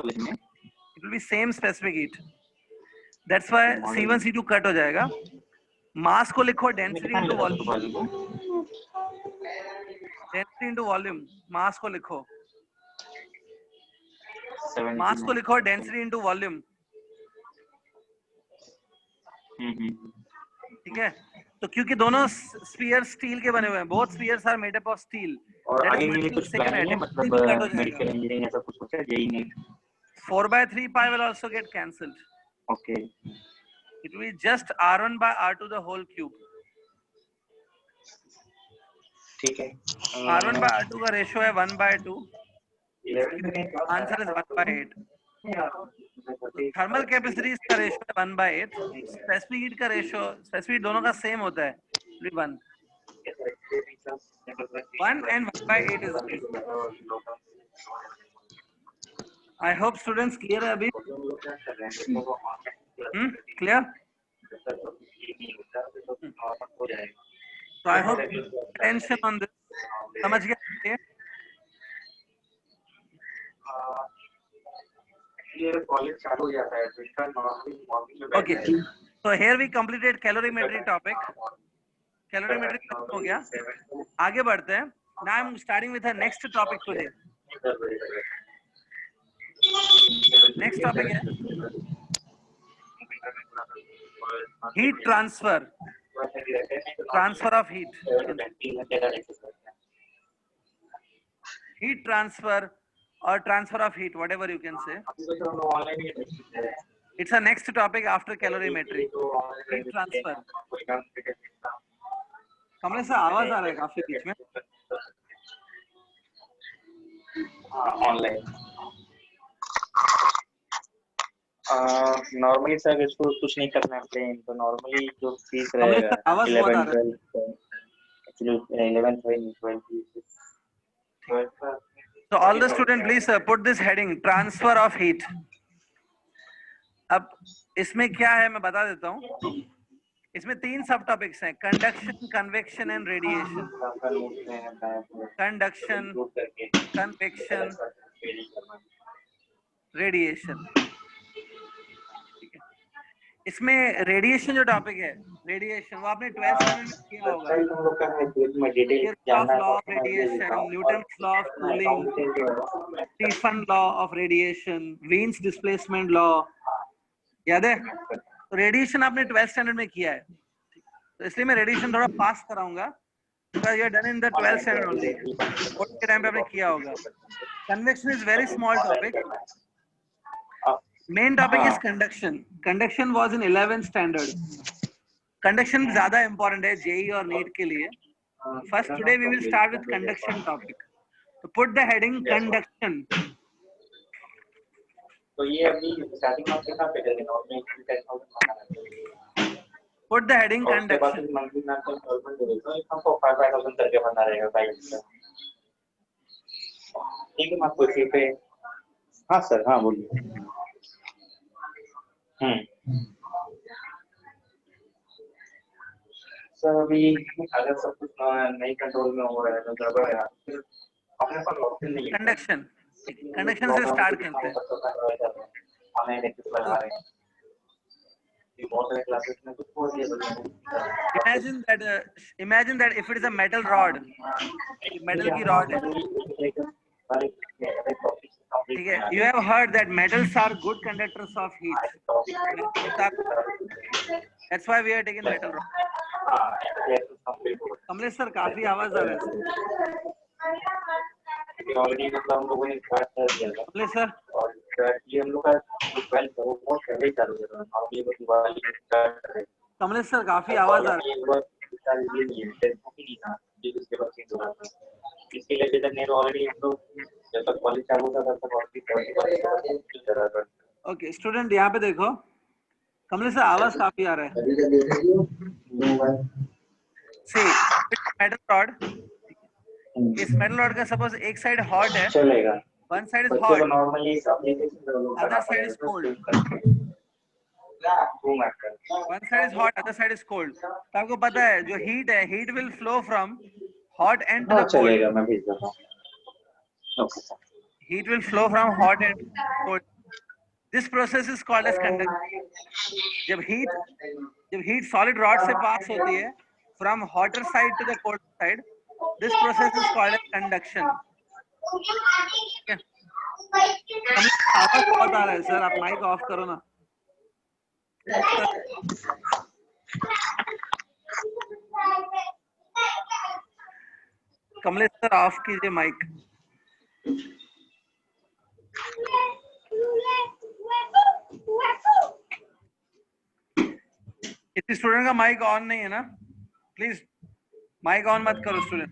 will be same specific heat, that's why c1 c2 cut हो जाएगा। मास को लिखो density into volume. Density into volume, mass को लिखो। मास को लिखो डेंसिटी इनटू वॉल्यूम। ठीक है, तो क्योंकि दोनों स्फीयर स्टील के बने हुए हैं, both spheres are made up of steel, और दैट आगे इज के लिए कुछ सेम प्लान है, है, डेंसिटी मतलब कट हो मेडिकल जाएगा। इंजीनियरिंग ऐसा कुछ सोचा? JEE NEET 4/3 pi will also get cancelled. Okay. It will be just r1 by r2 the whole cube. ठीक है। r1 by r2 का रेशियो है 1/2। 11th में आंसर इज 1/8। थर्मल कैपेसिटी का रेशियो है 1/8। स्पेसिफिक हीट का रेशियो, स्पेसिफिक हीट दोनों का सेम होता है, 1 and 1/8 is the ratio. I hope students clear है अभी? Clear? So I hope attention on this. समझ गए? कॉलेज चालू हो जाता है तो इसका normally Okay. So here we completed calorimetry topic. Calorimetry खत्म हो गया। आगे बढ़ते हैं। Now I'm starting with the next topic today. Next topic है heat transfer. Transfer of heat. Heat transfer or transfer of heat, whatever you can say. It's a next topic after calorimetry. Heat transfer. कमरे से आवाज आ रहा है काफी बीच में। Online normally sir इसको कुछ नहीं करना है, तो नॉर्मली जो फीस रहेगा 11th 12th। So all the student please put this heading transfer of heat. अब इसमें क्या है मैं बता देता हूँ। इसमें 3 सब टॉपिक्स हैं, conduction, convection and radiation. Conduction, convection, radiation. इसमें रेडिएशन जो टॉपिक है, रेडिएशन वो आपने 12th स्टैंडर्ड में किया होगा। हम लोग का है कि मैं डिटेल किरचॉफ जानना लॉ ऑफ है radiation, Newton's law of cooling, Stephen law of radiation, Wien's displacement law, याद है? तो रेडिएशन आपने 12th स्टैंडर्ड में किया है, तो इसलिए मैं रेडिएशन थोड़ा फास्ट कराऊंगा, because you are done in the 12th standard only. Board के टाइम पे आपने किया होगा। Convection is very small topic. Main topic is conduction. Conduction was in 11th standard. Conduction ज्यादा इंपॉर्टेंट है जेई और नीट के लिए। First today we will start with conduction topic. तो पुट द हेडिंग कंडक्शन। तो ये अभी स्टार्टिंग में कितना पे करेंगे? और में 10,000 put the heading conduction. Monthly में आपको इंस्टॉलमेंट दे देगा, इसको 5,000 करके बना रहेगा फाइल। ठीक है, मैं आपको इसी पे। हाँ सर, हाँ बोलिए। सर अभी अगर सब कुछ नई कंट्रोल में हो रहा है तो गड़बड़ है, अपने पास ऑप्शन नहीं है। कंडक्शन से स्टार्ट करते हैं। हमें लेक्चर लगा रहे हैं, बहुत सारे क्लासेस में कुछ हो दिया। imagine that if it is a metal rod, metal की rod है, ठीक है? You have heard that metals are good conductors of heat. That's why we are taking metal rod. Kamlesh sir काफी आवाज आ रहा है। ऑलरेडी मतलब हम लोगों ने स्टार्ट कर दिया था। कमलेश सर, और ये हम लोग का 12 वो बहुत पहले चालू हो रहा है, और ये बस दिवाली में स्टार्ट कर रहे हैं। कमलेश सर काफी आवाज आ रहा है। ये बस ये नहीं है, टेस्ट भी नहीं था, जिसके बाद चेंज हो रहा था। इसके लिए जब नहीं ऑलरेडी हम लोग जब तक कॉलेज चालू था तब तक ऑलरेडी चल रहा था। ओके स्टूडेंट, यहाँ पे देखो, कमलेश सर आवाज काफी आ रहा है। See, metal rod. इस मेटल रॉड का सपोज एक साइड हॉट है, चलेगा। One side is hot, normally other side is cold. One side is hot, other side is cold. तो आपको पता है जो हीट है, heat will flow from hot end to the cold. चलेगा, मैं भेज देता हूं। Heat will flow from hot end to cold. This process is called as conduction. जब heat solid rod से pass होती है from hotter side to the cold side, this process is called as conduction. Okay. आवाज बहुत आ रहा है sir, आप mic off करो ना। कमलेश सर ऑफ कीजिए माइक। किसी स्टूडेंट का माइक ऑन नहीं है ना? प्लीज माइक ऑन मत करो स्टूडेंट।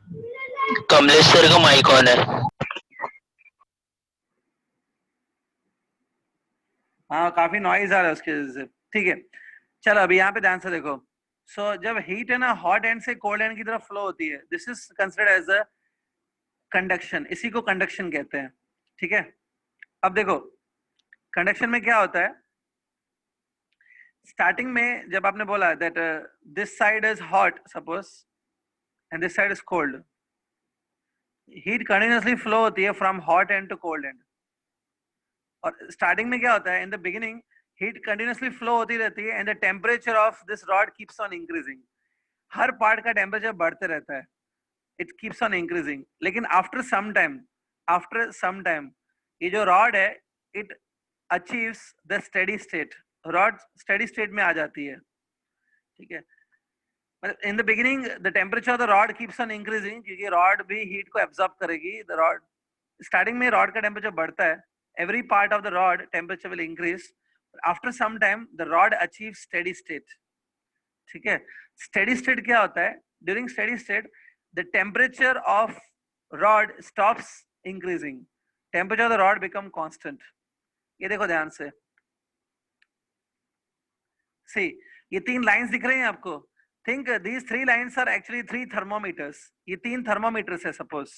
कमलेश सर का माइक ऑन है। हाँ, काफी नॉइज आ रहा है उसकी वजह से। ठीक है, चलो अभी यहाँ पे ध्यान से देखो। सो जब हीट है ना हॉट एंड से कोल्ड एंड की तरफ फ्लो होती है, this is considered as a conduction. इसी को कंडक्शन कहते हैं। ठीक है, अब देखो कंडक्शन में क्या होता है। स्टार्टिंग में जब आपने बोला that this side is hot suppose and this side is cold, heat continuously flow होती है from hot end to cold end. और स्टार्टिंग में क्या होता है, in the beginning heat continuously flow होती रहती है and the temperature of this rod keeps on increasing. हर पार्ट का टेम्परेचर बढ़ते रहता है, इट कीप्स ऑन इंक्रीजिंग। लेकिन आफ्टर सम टाइम ये जो रॉड है it achieves the steady state. Rod steady state में आ जाती है। ठीक है, मतलब इन the beginning the temperature of the rod keeps on increasing, क्योंकि रॉड भी हीट को एब्जॉर्ब करेगी। द रॉड स्टार्टिंग में रॉड का टेम्परेचर बढ़ता है, every part of the rod temperature will increase. After some time the rod achieves steady state. ठीक है, steady state क्या होता है? During steady state the temperature of rod stops increasing. Temperature of the rod become constant. ये देखो ध्यान से। See, ये तीन लाइंस दिख रही हैं आपको। Think these three lines are actually three thermometers. ये तीन thermometers है suppose.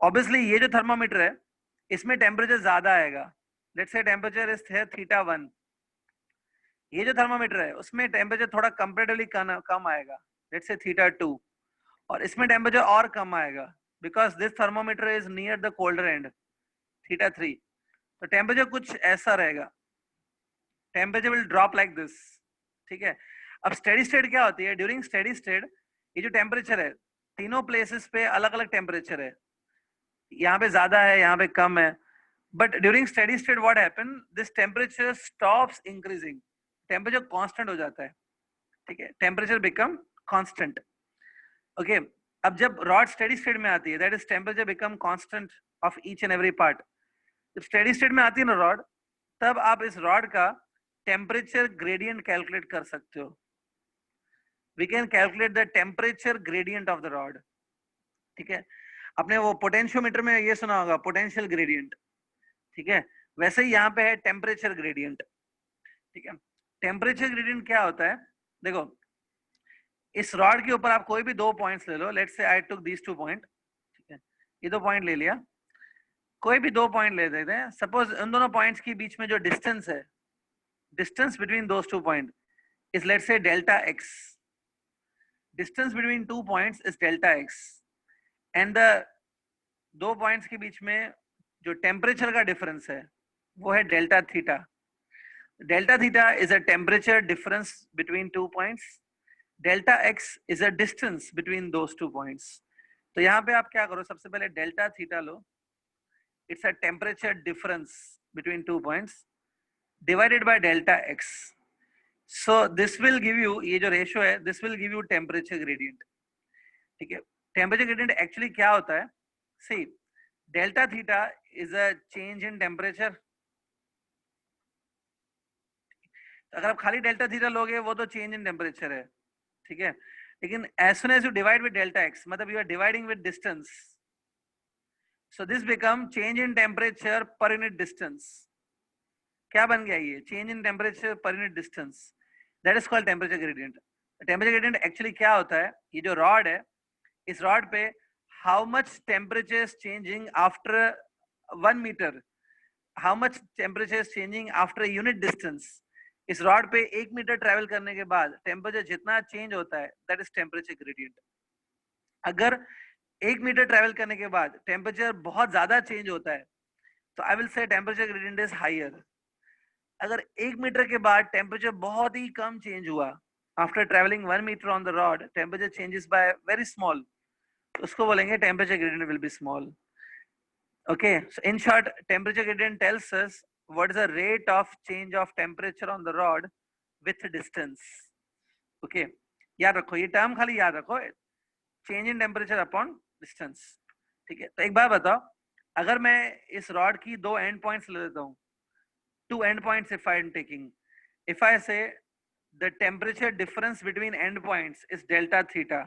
Obviously ये जो thermometer है इसमें टेम्परेचर ज्यादा आएगा। Let's say temperature is θ1। ये जो थर्मोमीटर है उसमें टेम्परेचर थोड़ा कंपैरेटिवली कम आएगा, लेट्स से θ2। और इसमें टेम्परेचर और कम आएगा because this thermometer is near the colder end, θ3। तो टेम्परेचर कुछ ऐसा रहेगा। Temperature will drop like this, ठीक है। अब स्टेडी स्टेट क्या होती है? ड्यूरिंग स्टेडी स्टेट ये जो टेम्परेचर है, तीनों प्लेसेस पे अलग अलग टेम्परेचर है, यहाँ पे ज्यादा है, यहाँ पे कम है, but during steady state what happen, this temperature stops increasing, temperature constant हो जाता है, ठीक है, टेम्परेचर बिकम कांस्टेंट, ओके। अब जब रॉड स्टेडी स्टेट में आती है, that is temperature become constant of each and every part. जब स्टेडी स्टेट में आती है ना रॉड, तब आप इस रॉड का टेम्परेचर ग्रेडियंट कैलकुलेट कर सकते हो। We can calculate the temperature gradient of the rod, ठीक है। आपने वो पोटेंशियोमीटर में ये सुना होगा, पोटेंशियल ग्रेडियंट, ठीक है, वैसे ही यहाँ पे है टेम्परेचर ग्रेडियंट, ठीक है। टेम्परेचर ग्रेडियंट क्या होता है? देखो, इस रॉड के ऊपर आप कोई भी 2 पॉइंट्स ले लो, let's say I took these 2 point, ठीक है, ये 2 पॉइंट ले लिया, कोई भी 2 पॉइंट ले देते हैं। सपोज उन दोनों पॉइंट्स के बीच में जो डिस्टेंस है, distance between those 2 point is let's say delta x, distance between 2 points is delta x, and the 2 points के बीच में जो टेम्परेचर का डिफरेंस है वो है delta theta. Delta theta is a temperature difference between 2 points, delta x is a distance between those 2 points. तो यहाँ पे आप क्या करो, सबसे पहले delta theta low, it's a temperature difference between 2 points divided by delta x. So this will give you, ये जो रेशियो है, this will give you temperature gradient, ठीक है। टेम्परेचर ग्रेडियंट एक्चुअली क्या होता है? सी, delta theta is a change in temperature. अगर आप खाली डेल्टा थीटा लोगे वो तो चेंज इन टेम्परेचर है, ठीक है, लेकिन as soon as you divide with delta x, मतलब you are dividing with distance, so this become change in temperature per unit distance. क्या बन गया ये? Change in temperature per unit distance, that is called temperature gradient. Temperature gradient actually क्या होता है? ये जो रॉड है, इस रॉड पे how much temperature is changing after 1 metre, how much temperature is changing after unit distance. इस rod पे 1 मीटर ट्रेवल करने के बाद टेम्परेचर जितना चेंज होता है, दैट इज टेम्परेचर ग्रेडियंट। अगर 1 मीटर ट्रेवल करने के बाद टेम्परेचर बहुत ज्यादा चेंज होता है, तो I will say temperature gradient is higher. अगर 1 मीटर के बाद टेम्परेचर बहुत ही कम चेंज हुआ, after travelling 1 metre on the rod temperature changes by very small, उसको बोलेंगे temperature gradient will be small, okay। So in short, temperature gradient tells us what is the rate of change of temperature on the rod with distance, okay। याद रखो, ये term खाली याद रखो, change in temperature upon distance, ठीक है। तो एक बार बताओ, अगर मैं इस रॉड की 2 एंड पॉइंट्स ले लेता हूँ, 2 end points if I am taking, if I say the temperature difference between end points is delta theta,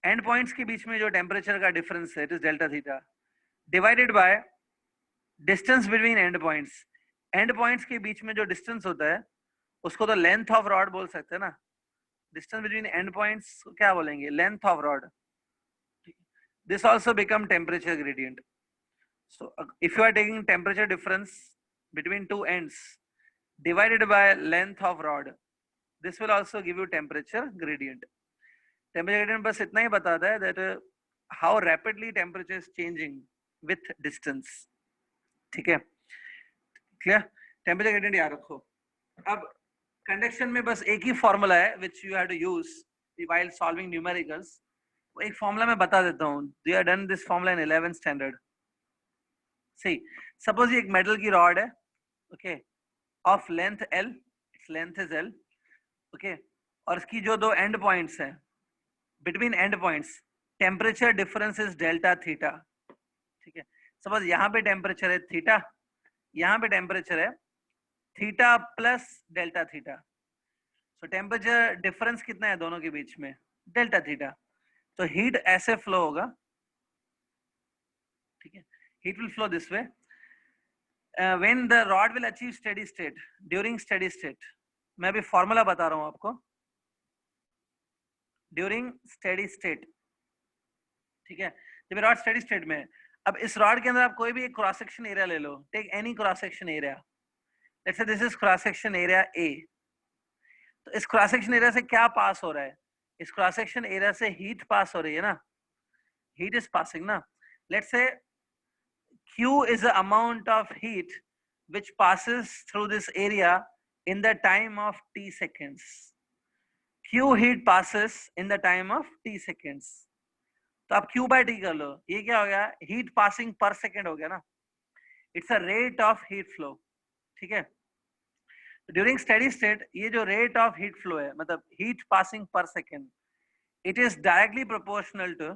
end points के बीच में जो टेम्परेचर का डिफरेंस है, it is delta theta, divided by distance between end points। end points के बीच में जो distance होता है उसको तो लेंथ ऑफ रॉड बोल सकते हैं ना, डिस्टेंस बिटवीन एंड पॉइंट्स को क्या बोलेंगे? Length of rod. This also become temperature gradient. So if you are taking temperature difference between 2 ends divided by length of rod, this will also give you temperature gradient। temperature gradient बस इतना ही बताता है that how rapidly temperature is changing with distance, ठीक है, clear। temperature gradient याद रखो। अब conduction में बस एक ही फॉर्मूला है which you have to use while solving numericals, वो एक फॉर्मूला मैं बता देता हूँ। you have done this formula in 11th standard। See, suppose ये एक मेटल की रॉड है, okay, of length L, its length is L, okay, और इसकी जो 2 end points हैं, between end points temperature difference is delta theta, ठीक है। suppose यहाँ पे टेम्परेचर है थीटा, यहाँ पे टेम्परेचर है थीटा प्लस डेल्टा थीटा, सो टेम्परेचर डिफरेंस कितना है दोनों के बीच में? Delta theta. तो हीट ऐसे फ्लो होगा, ठीक है, heat will flow this way when the rod will achieve steady state, during steady state। मैं अभी फॉर्मूला बता रहा हूं आपको, during steady state, ठीक है, जब रॉड स्टेडी स्टेट में है। अब इस रॉड के अंदर आप कोई भी एक क्रॉस सेक्शन एरिया ले लो, take any cross section area, let's say this is cross section area A. तो इस क्रॉस सेक्शन एरिया से क्या पास हो रहा है? इस क्रॉस सेक्शन एरिया से हीट पास हो रही है ना, हीट इज पासिंग ना। Let's say Q is the amount of heat which passes through this area in the time of t seconds. Q heat passes in the time of t seconds. तो आप Q by T कर लो, ये क्या हो गया, heat passing per second हो गया ना, it's a rate of heat flow, ठीक है. During steady state ये जो rate of heat flow है, मतलब heat passing per second, it is directly proportional to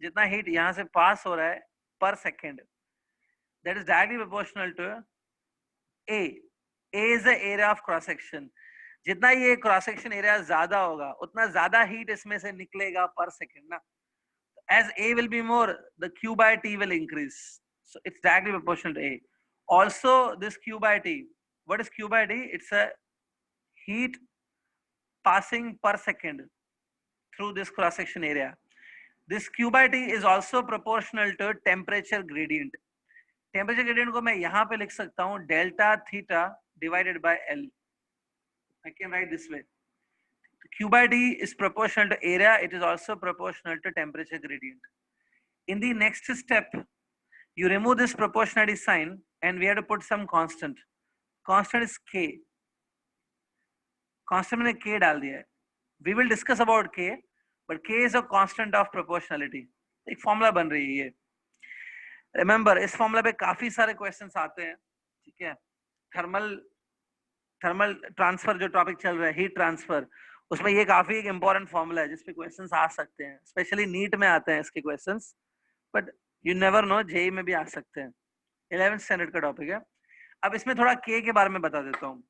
जितना heat यहाँ से pass हो रहा है per second, that is directly proportional to A. A is the area of cross section. जितना ये क्रॉस सेक्शन एरिया ज्यादा होगा उतना ज्यादा हीट इसमें से निकलेगा पर सेकंड ना. As A will be more, the Q by T will increase. So it's directly proportional to A. Also, this Q by T. What is Q by T? It's a heat passing per second through this cross section area. This Q by T is also proportional to temperature gradient. Temperature gradient को मैं यहाँ पे लिख सकता हूँ delta theta divided by L. I can write this way. Q by D is proportional to area. It is also proportional to temperature gradient. In the next step, you remove this proportionality sign and we have to put some constant. Constant is K. Constant मैंने K डाल दिया है. We will discuss about K, but K is a constant of proportionality. एक formula बन रही है ये. Remember, इस formula पे काफी सारे questions आते हैं, ठीक है. थर्मल ट्रांसफर जो टॉपिक चल रहा है, हीट ट्रांसफर, उसमें ये काफी एक इंपॉर्टेंट फॉर्मूला है जिसपे क्वेश्चंस आ सकते हैं, स्पेशली नीट में आते हैं इसके questions, but you never know, JEE में भी आ सकते हैं. 11th स्टैंडर्ड का टॉपिक है. अब इसमें थोड़ा के के बारे में बता देता हूँ.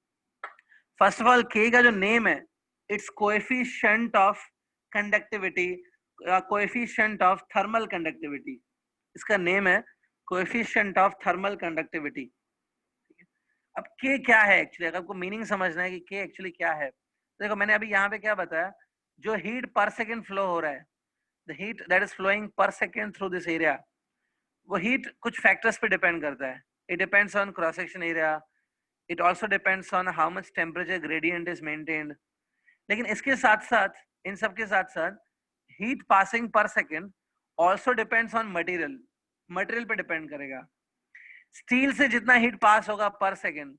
फर्स्ट ऑफ ऑल, के का जो नेम है, it's coefficient of conductivity, coefficient of thermal conductivity. इसका नेम है कोएफिशिएंट ऑफ थर्मल कंडक्टिविटी. अब के क्या है एक्चुअली, अगर आपको मीनिंग समझना है कि के एक्चुअली क्या है, तो देखो मैंने अभी यहाँ पे क्या बताया, जो हीट पर सेकेंड फ्लो हो रहा है, the heat that is flowing per second through this area, वो हीट कुछ फैक्टर्स पे डिपेंड करता है. It depends on cross section area, it also depends on how much temperature gradient is maintained. लेकिन इसके साथ साथ, इन सब के साथ साथ, heat passing per second also depends on material. Material पे डिपेंड करेगा. स्टील से जितना हीट पास होगा पर सेकेंड,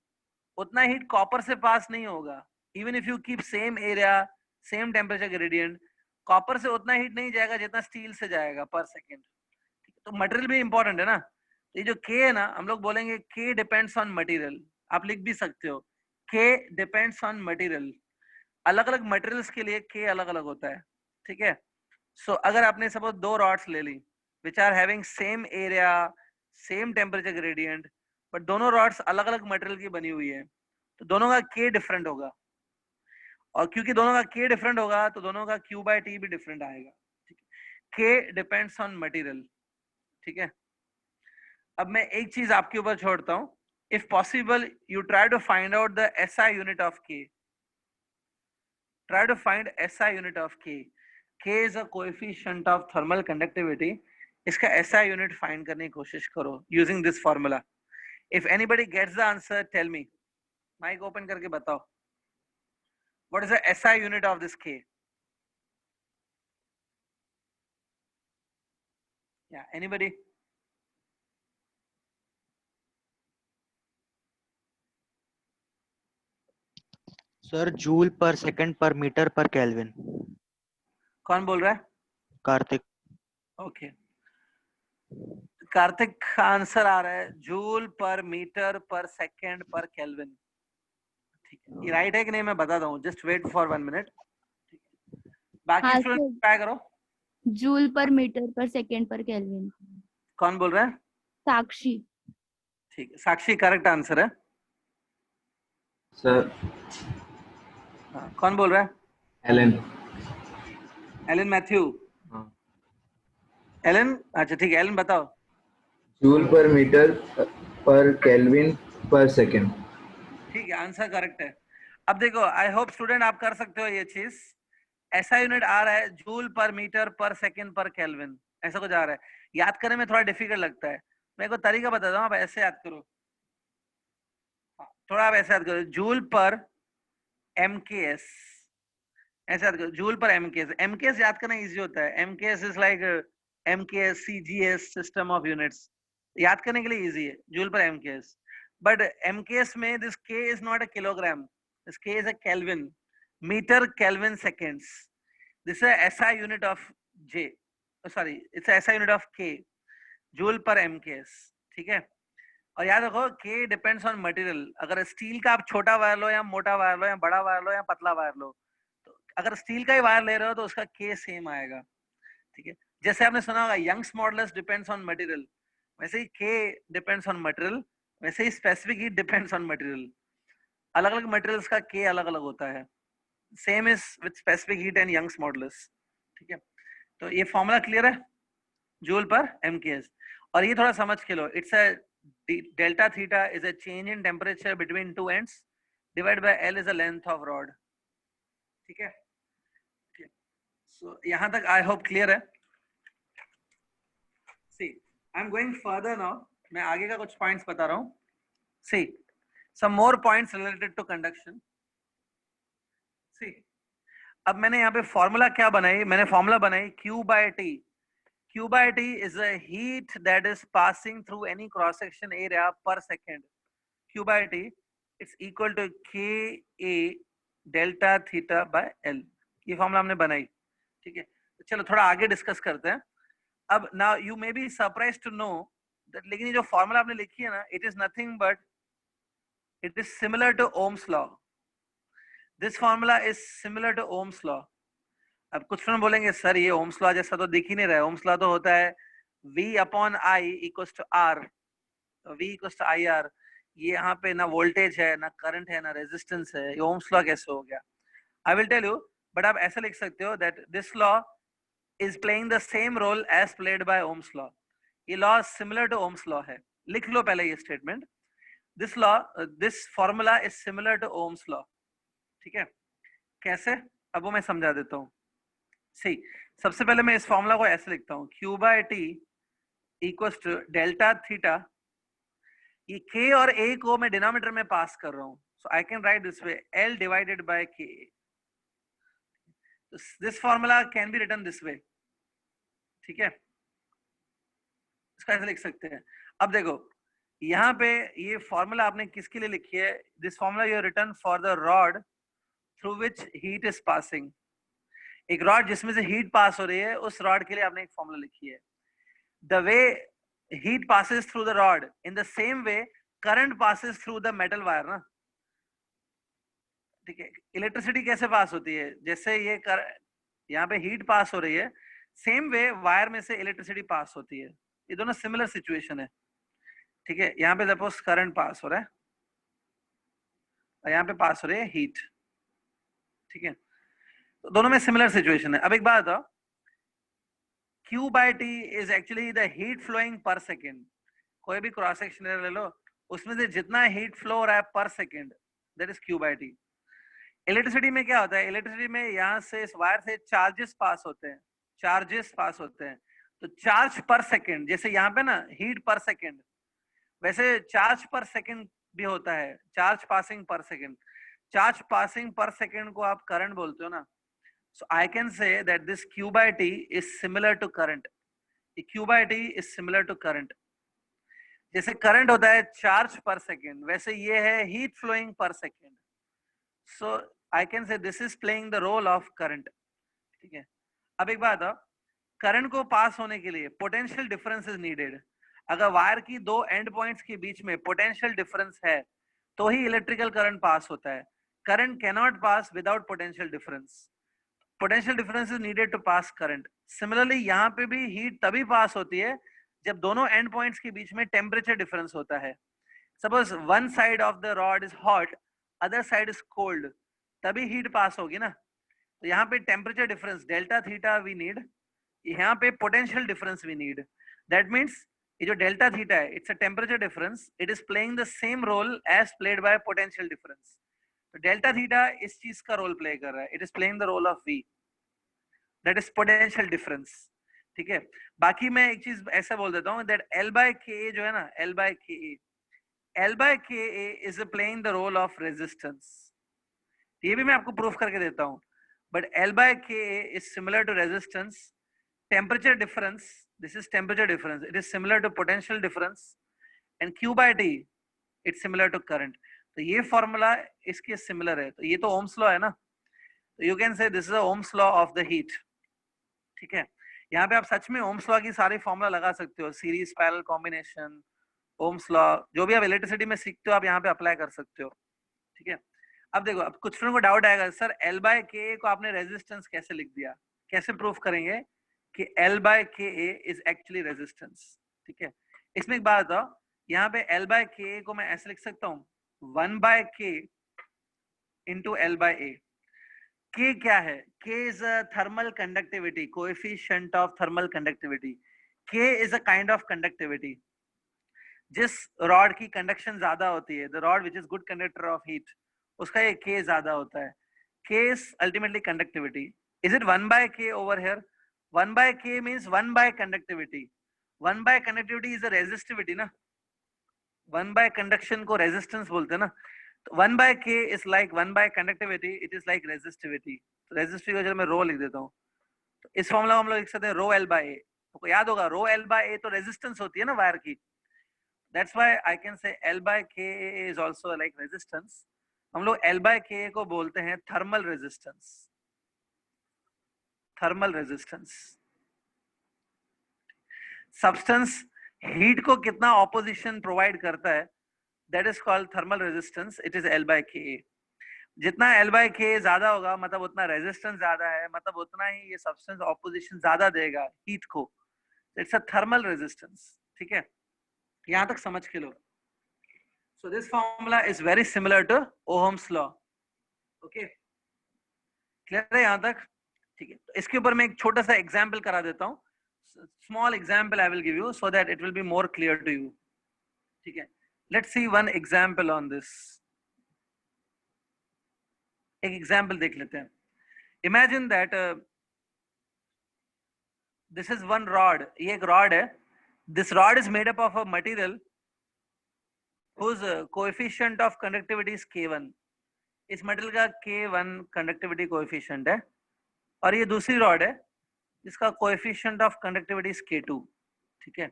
उतना हीट कॉपर से पास नहीं होगा. Even if you keep same area, same temperature gradient, copper से उतना हीट नहीं जाएगा जितना स्टील से जाएगा पर सेकेंड. तो मटेरियल भी इंपॉर्टेंट है ना. ये जो के है ना, हम लोग बोलेंगे के डिपेंड्स ऑन मटेरियल. आप लिख भी सकते हो के डिपेंड्स ऑन मटेरियल. अलग अलग मटेरियल्स के लिए के अलग अलग होता है, ठीक है. सो अगर आपने सपोज 2 रॉड्स ले ली which are having same area, same temperature gradient, but दोनों रॉड्स अलग अलग मटेरियल की बनी हुई है, तो दोनों का के डिफरेंट होगा. और क्योंकि दोनों का के डिफरेंट होगा तो दोनों का Q by T भी डिफरेंट आएगा. के डिपेंड्स ऑन मटेरियल, ठीक है. अब मैं एक चीज आपके ऊपर छोड़ता हूं. If possible you try to find out the SI unit of K. Try to find SI unit of K. K is a coefficient of thermal conductivity. इसका SI यूनिट फाइंड करने की कोशिश करो using this formula. If anybody gets the answer, tell me. Mic open करके बताओ. What is the SI unit of this K? या anybody? Sir, joule per second per metre per kelvin. कौन बोल रहा है? कार्तिक. ओके, कार्तिक का आंसर आ रहा है joule per metre per second per kelvin. ठीक है, ये राइट है कि नहीं मैं बताता हूँ. Just wait for 1 minute. बाकी हाँ, स्टूडेंट ट्राई करो. Joule per metre per second per kelvin. कौन बोल रहा है? साक्षी. ठीक है, साक्षी करेक्ट आंसर है. सर, हाँ, कौन बोल रहा है? एलन. एलन मैथ्यू. हाँ. एलन, अच्छा ठीक है, एलन बताओ. Joule per metre per kelvin पर सेकंड. ठीक है, आंसर करेक्ट है. अब देखो, आई होप स्टूडेंट आप कर सकते हो ये चीज. ऐसा यूनिट आ रहा है joule per metre per second per kelvin, ऐसा कुछ आ रहा है. याद करने में थोड़ा डिफिकल्ट लगता है. मैं को तरीका बताता हूँ, आप ऐसे याद करो. हाँ, थोड़ा आप ऐसे याद करो, जूल पर MKS, ऐसे याद करो. Joule per MKS. MKS याद करना इजी होता है. MKS is like MKS CGS system of units. याद करने के लिए इजी है. Joule per MKS. but MKS में this K is not a kilogram, this K is a Kelvin, meter Kelvin seconds. This is a SI unit of J, sorry, it's a SI unit of K, joule per MKS, ठीक है। और याद रखो K depends on material. अगर steel का आप छोटा wire लो या मोटा वायर लो या बड़ा वायर लो या पतला वायर लो, तो अगर स्टील का ही वायर ले रहे हो तो उसका K सेम आएगा, ठीक है। जैसे आपने सुना होगा Young's modulus depends on material, वैसे ही K डिपेंड्स ऑन मटेरियल, वैसे ही specific heat depends on material. अलग अलग मटेरियल्स का K अलग अलग होता है। Same is with specific heat and Young's modulus, ठीक है। तो ये फॉर्मूला क्लियर है, जूल पर MKS। और ये थोड़ा समझ के लो, it's a delta theta is a change in temperature between two ends divide by L is the length of rod, ठीक है। सो यहां तक आई होप क्लियर है। See I am going further now, मैं आगे का कुछ पॉइंट्स बता रहा हूं। See some more points related to conduction. See अब मैंने यहाँ पे फॉर्मूला क्या बनाई, मैंने फॉर्मूला बनाई Q by T। Q by T is a heat that is passing through any cross section area per second. Q by T it's equal to Ka delta theta by L। ये formula हमने बनाई, ठीक है। तो चलो थोड़ा आगे discuss करते हैं। अब now you may be surprised to know that, लेकिन ये जो फॉर्मूला आपने लिखी है ना, it is nothing but it is similar to Ohm's law। This formula is similar to Ohm's law। अब कुछ फ्रेंड बोलेंगे सर ये ओम्स लॉ जैसा तो दिख ही नहीं रहा है। ओम्स लॉ तो होता है V upon I equals to R, V equals to IR। ये यहाँ पे ना वोल्टेज है, ना करंट है, ना रेजिस्टेंस है, ये ओम्स लॉ कैसे हो गया? I will tell you, but आप ऐसा लिख सकते हो that this law is playing the same role as played by Ohm's law. ये law similar to Ohm's law है। लिख लो पहले ये statement, this law, this formula is similar to Ohm's law, ठीक है। कैसे, अब वो मैं समझा देता हूँ। सी सबसे पहले मैं इस फॉर्मूला को ऐसे लिखता हूँ, Q by T equals to delta theta. ये K और A को मैं डिनोमिनेटर में पास कर रहा हूँ, so I can write this way L divided by K। This formula can be written this way, ठीक है। इसका ऐसे लिख सकते हैं। अब देखो यहाँ पे ये फॉर्मूला आपने किसके लिए लिखी है? This formula you written for the rod through which heat is passing. एक रॉड जिसमें से हीट पास हो रही है, उस रॉड के लिए आपने एक फॉर्मूला लिखी है। The way heat passes through the rod, in the same way current passes through the metal wire ना, ठीक है। इलेक्ट्रिसिटी कैसे पास होती है? जैसे ये यहाँ पे हीट पास हो रही है, सेम वे वायर में से इलेक्ट्रिसिटी पास होती है। ये दोनों सिमिलर सिचुएशन है, ठीक है। यहाँ पे सपोज करंट पास हो रहा है और यहाँ पे पास हो रही है हीट, ठीक है। तो दोनों में सिमिलर सिचुएशन है। अब एक बात बताओ, Q by T is actually the heat flowing per second। कोई भी क्रॉस सेक्शन ले लो, उसमें से जितना हीट फ्लो हो रहा है पर second, that is Q by T। Electricity में क्या होता है? इलेक्ट्रिसिटी में यहाँ से इस वायर से चार्जेस पास होते हैं, चार्जेस पास होते हैं। तो चार्ज पर सेकेंड, जैसे यहाँ पे ना हीट पर सेकेंड, वैसे चार्ज पर सेकेंड भी होता है, charge passing per second. Charge passing per second को आप करंट बोलते हो ना, so I can say that this Q by T is similar to current। Q by T is similar to current। जैसे current होता है चार्ज पर सेकेंड, वैसे ये है heat flowing per second. so I can say this is playing the role of current, ठीक है। अब एक बात, करंट को पास होने के लिए पोटेंशियल डिफरेंस इज नीडेड। अगर वायर की दो एंड पॉइंट्स के बीच में पोटेंशियल डिफरेंस है तो ही इलेक्ट्रिकल करंट पास होता है। Current cannot pass without potential difference. Potential difference is needed to pass current. Similarly यहाँ पे भी हीट तभी पास होती है जब दोनों एंड पॉइंट्स के बीच में टेम्परेचर डिफरेंस होता है। Suppose one side of the rod is hot, other side is cold, तभी हीट पास होगी ना। तो यहाँ पे temperature difference delta theta we need, यहाँ पे potential difference we need. That means ये जो डेल्टा थीटा है, it's a temperature difference, it is playing the same role as played by potential difference. तो डेल्टा थीटा इस चीज का role play कर रहा है, it is playing the role of V, that is potential difference, ठीक है। बाकी मैं एक चीज ऐसा बोल देता हूँ दैट L by Ka जो है ना, L by Ka is playing the role of resistance. ये भी मैं आपको प्रूफ करके देता हूँ, but L by Ka is similar to resistance. Temperature difference, this is temperature difference, it is similar to potential difference, and Q by T it's similar to current. तो ये formula इसके सिमिलर है, तो ये तो ओम्स लॉ है ना, तो you can say this is Ohm's law of the heat. ठीक है, यहाँ पे आप सच में ओम्स लॉ की सारी फॉर्मूला लगा सकते हो, series parallel combination, Ohm's law, जो भी आप इलेक्ट्रिसिटी में सीखते हो आप यहाँ पे अप्लाई कर सकते हो। ठीक है, अब देखो, अब कुछ स्टूडेंट को डाउट आएगा, सर L बाय के को आपने रेजिस्टेंस कैसे लिख दिया, कैसे प्रूफ करेंगे कि L बाय के इज एक्चुअली रेजिस्टेंस। ठीक है, इसमें एक बात बताओ, यहाँ पे L बाय के को मैं ऐसे लिख सकता हूँ 1 बाय के इंटू L बाय ए। K क्या है? K is a thermal conductivity, coefficient of thermal conductivity. K is a kind of conductivity. जिस रॉड की कंडक्शन ज्यादा होती है, the rod which is good conductor of heat, उसका ये K ज्यादा होता है। K is ultimately conductivity. Is it 1 by K over here? 1 by K means 1 by conductivity. 1 by conductivity is a resistivity ना, 1 by conduction को resistance बोलते हैं ना, 1 by K is like 1 by conductivity, it is like resistivity. तो resistivity को चलो मैं रो लिख देता हूँ, तो इस फॉर्मूला हम लोग लिख सकते हैं रो L by A। तो याद होगा रो L by A तो रेजिस्टेंस होती है ना वायर की, that's why I can say L by K is also like resistance। हम लोग L by K को बोलते हैं thermal resistance, thermal resistance. Substance heat को कितना ऑपोजिशन प्रोवाइड करता है, that is called thermal resistance, it is L by Ka। जितना L by Ka ज्यादा होगा मतलब उतना रेजिस्टेंस ज्यादा है, मतलब उतना ही ये सब्सटेंस ऑपोजिशन ज्यादा देगा हीट को, इट्स अ थर्मल रेजिस्टेंस। ठीक है, यहां तक समझ के लो। So this formula is very similar to Ohm's law. Okay, clear है यहां तक? ठीक है, तो इसके ऊपर मैं एक छोटा सा एग्जांपल करा देता हूं, small example I will give you so that it will be more clear to you. ठीक है, let's see one example on this। एक एग्जाम्पल देख लेते हैं। Imagine that this is one rod, ये एक रॉड है, this rod is made up of a material whose coefficient of conductivity is K1। इस मटेरियल का K1 कंडक्टिविटी कोएफिशिएंट है, और ये दूसरी रॉड है जिसका coefficient of conductivity is K2। ठीक है,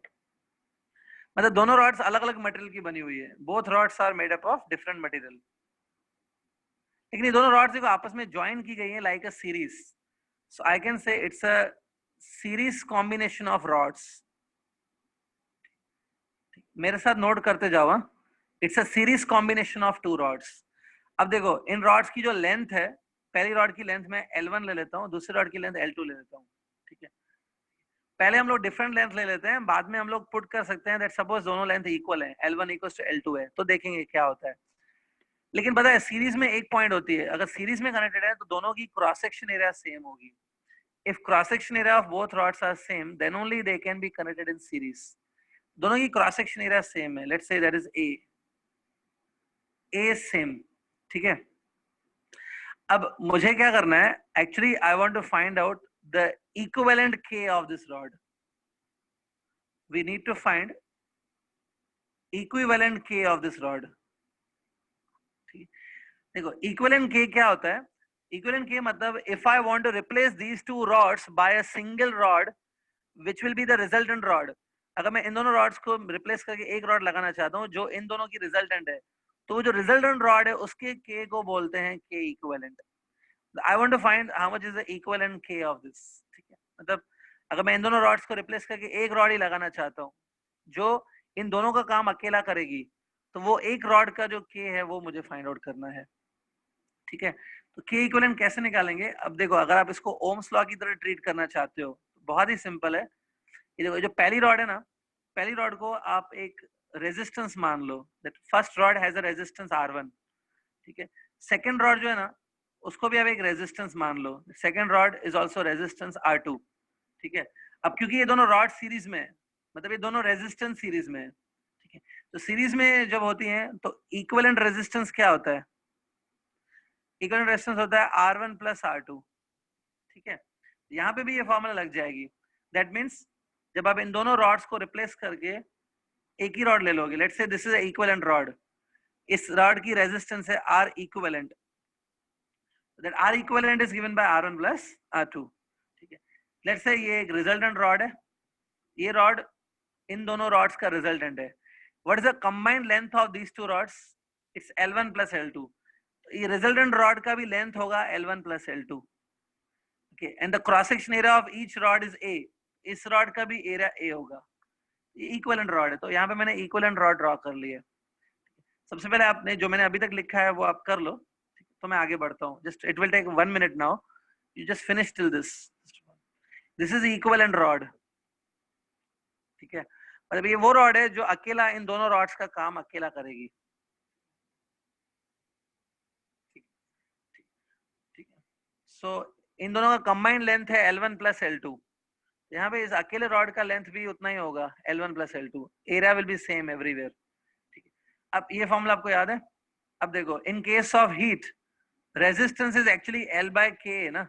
मतलब दोनों रॉड्स अलग अलग मटेरियल की बनी हुई है, both rods are made up of different material, लेकिन ये दोनों रॉड्स को आपस में ज्वाइन की गई है like a series. So I can say it's a series combination of rods. मेरे साथ नोट करते जाओ, it's a series combination of two rods. अब देखो, इन रॉड्स की जो लेंथ है, पहली रॉड की लेंथ मैं L1 ले लेता हूँ, दूसरी रॉड की लेंथ L2 ले लेता हूँ। ठीक है, पहले हम लोग डिफरेंट लेंथ ले लेते हैं, बाद में हम लोग पुट कर सकते हैं दैट सपोज दोनों लेंथ इक्वल है, L1 इक्वल्स टू L2 है, तो देखेंगे क्या होता है। लेकिन पता है सीरीज में एक पॉइंट होती है, अगर सीरीज में कनेक्टेड है तो दोनों की क्रॉस सेक्शन एरिया सेम होगी। If cross section area of both rods are same then only they can be connected in series. दोनों की क्रॉस सेक्शन एरिया सेम है, let's say that is A same. ठीक है, अब मुझे क्या करना है, actually I want to find out the equivalent K of this rod। We need to find equivalent K of this rod। देखो equivalent K क्या होता है, equivalent K मतलब if I want to replace these two rods by a single rod which will be the resultant rod। अगर मैं इन दोनों rods को replace करके एक rod लगाना चाहता हूँ जो इन दोनों की resultant है, तो जो resultant rod है उसके K को बोलते हैं K equivalent। I want to find how much is the equivalent K of this। ठीक है, मतलब अगर मैं इन दोनों रॉड्स को रिप्लेस करके एक रॉड ही लगाना चाहता हूँ जो इन दोनों का काम अकेला करेगी, तो वो एक रॉड का जो K है वो मुझे फाइंड आउट करना है। ठीक है, तो K इक्विवेलेंट कैसे निकालेंगे? अब देखो, अगर आप इसको ओम्स लॉ की तरह ट्रीट करना चाहते हो तो बहुत ही सिंपल है। ये देखो, जो पहली रॉड है ना, पहली रॉड को आप एक रेजिस्टेंस मान लो, that first rod has a resistance R1। ठीक है, सेकंड रॉड जो है ना उसको भी आप एक रेजिस्टेंस मान लो, second rod is also resistance R2। ठीक है, अब क्योंकि ये दोनों रॉड सीरीज में है, मतलब ये दोनों रेजिस्टेंस सीरीज में है। ठीक है, तो सीरीज में जब होती हैं तो इक्विवेलेंट रेजिस्टेंस क्या होता है? इक्विवेलेंट रेजिस्टेंस होता है R1 प्लस R2। ठीक है, यहाँ पे भी ये फॉर्मूला लग जाएगी। दैट मीन्स जब आप इन दोनों रॉड्स को रिप्लेस करके एक ही रॉड ले लोगे, let's say this is equivalent rod, इस रॉड की रेजिस्टेंस है R equivalent, that R equivalent is given by R1 plus R2। ठीक है, लेट्स से ये एक रिजल्टेंट रॉड है, ये रॉड इन दोनों रॉड्स का रिजल्टेंट है। what is the combined length of these two rods? It's L1 plus L2. ये resultant rod का भी length होगा L1 plus L2. Okay, and the cross section area of each rod is A. इस rod का भी area A होगा. Equivalent rod है, तो यहाँ पे मैंने equivalent rod draw कर लिया. सबसे पहले आपने जो मैंने अभी तक लिखा है वो आप कर लो, तो मैं आगे बढ़ता हूँ. Just it will take 1 minute now. You just finish till this. This is equivalent rod. ठीक है, मतलब ये वो रॉड है जो अकेला इन दोनों रॉड्स का काम अकेला करेगी. ठीक है, सो इन दोनों का कंबाइंड लेंथ है L1 प्लस L2. यहाँ पे इस अकेले रॉड का लेंथ भी उतना ही होगा, L1 plus L2. Area will be same everywhere. ठीक है, अब ये फॉर्मूला आपको याद है? अब देखो, in case of heat resistance is actually L by K ना.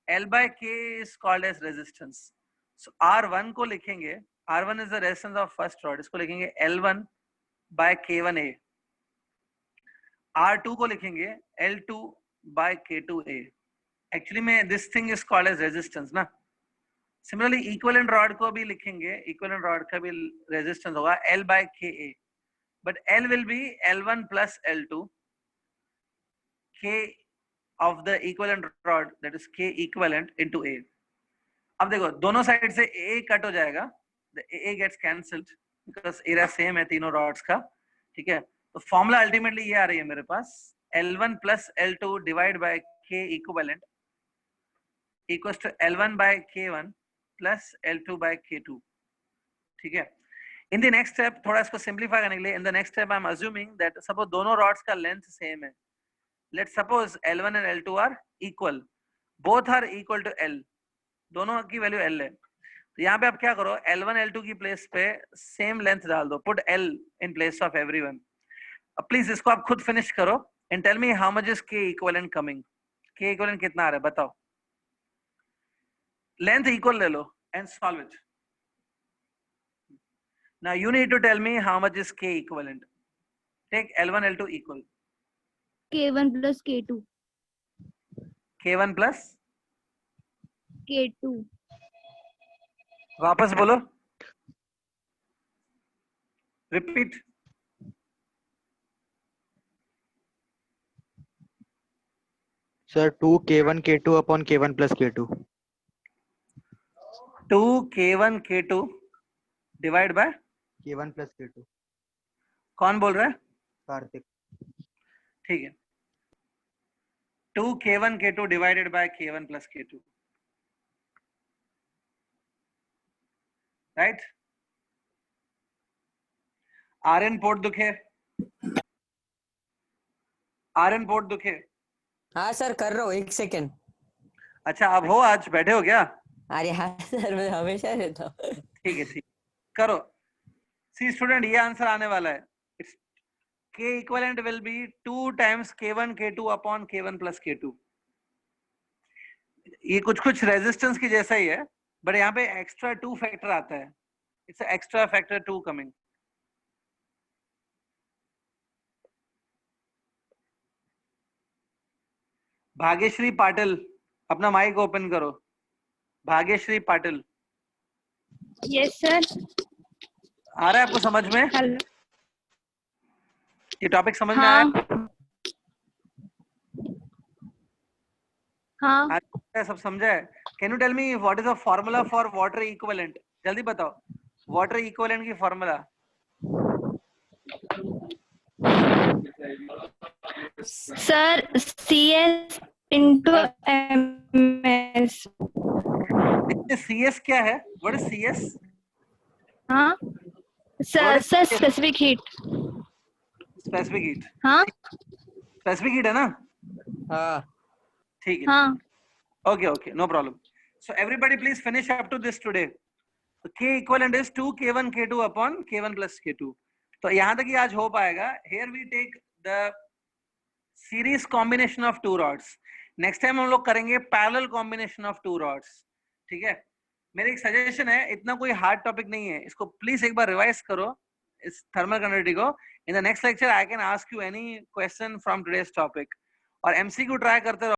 L by K is called as resistance. So R1 को लिखेंगे, R1 is the resistance of first rod, इसको लिखेंगे L1 by K1A. R2 को लिखेंगे L2 by K2A. Actually में this thing is called as resistance ना. Similarly equivalent rod को भी लिखेंगे, equivalent rod का भी resistance होगा L by KA. But L will be L1 plus L2. K of the equivalent rod, that is K equivalent into A. अब देखो दोनों साइड से A कट हो जाएगा, the A gets cancelled because area same है तीनों rods का. ठीक है, तो फॉर्मूला अल्टीमेटली ये आ रही है मेरे पास, L1 plus L2 divided by K equivalent equals to L1 by K1 plus L2 by K2. ठीक है, in the next step थोड़ा इसको simplify करने के लिए, in the next step I'm assuming that suppose दोनों rods का length same है. Let's suppose L1 and L2 are equal. Both are equal to L. दोनों की वैल्यू L है. तो यहाँ पे आप क्या करो, L1 L2 की प्लेस पे सेम लेंथ डाल दो. Put L in place of everyone. अब प्लीज इसको आप खुद फिनिश करो and tell me how much is K equivalent coming. K equivalent कितना आ रहा है बताओ. Length equal ले लो and solve it. Now you need to tell me how much is K equivalent. Take L1 L2 equal. K1 plus K2. K1 plus K2. वापस बोलो. Repeat. Sir, 2 K1 K2 upon K1 plus K2. 2 K1 K2 divide by K1 plus K2. कौन बोल रहा है? कार्तिक. ठीक है, 2 K1 K2 divided by K1 plus K2. Right? RN port दुखे, RN port दुखे. हाँ सर कर रहा हूँ, 1 सेकेंड. अच्छा आप हो, आज बैठे हो क्या? अरे हाँ सर, मैं हमेशा रहता हूँ. ठीक है, ठीक करो. सी स्टूडेंट, ये आंसर आने वाला है. It's K equivalent will be 2 times K1 K2 upon K1 plus K2. ये कुछ रेजिस्टेंस की जैसा ही है, बट यहाँ पे एक्स्ट्रा 2 फैक्टर आता है. It's extra factor 2 coming. Bhagyashree Patil, अपना माइक ओपन करो. भाग्यश्री पाटिल. Yes sir. आ रहा है आपको समझ में? हेलो. ये टॉपिक समझ में आया? हाँ. सब समझा है? Can you tell me what is the formula for water equivalent? जल्दी बताओ, वाटर इक्विवेलेंट की formula. Sir CS into MS. CS क्या है? What is CS? हाँ sir, sir specific heat. Specific heat. हाँ स्पेसिफिक हीट है ना? हाँ ठीक है. हाँ. Okay, okay, no problem. So everybody please finish up to this today. So K equivalent is 2 K1 K2 upon K1 plus K2. तो यहाँ तक ही आज हो पाएगा. Here we take the series combination of two rods. Next time हम लोग करेंगे parallel combination of two rods. ठीक है? मेरी एक सजेशन है, इतना कोई हार्ड टॉपिक नहीं है, इसको प्लीज एक बार रिवाइज करो इस थर्मल कंडक्टिविटी को. In the next lecture I can ask you any question from today's topic, और एमसीक्यू ट्राई करते रहो.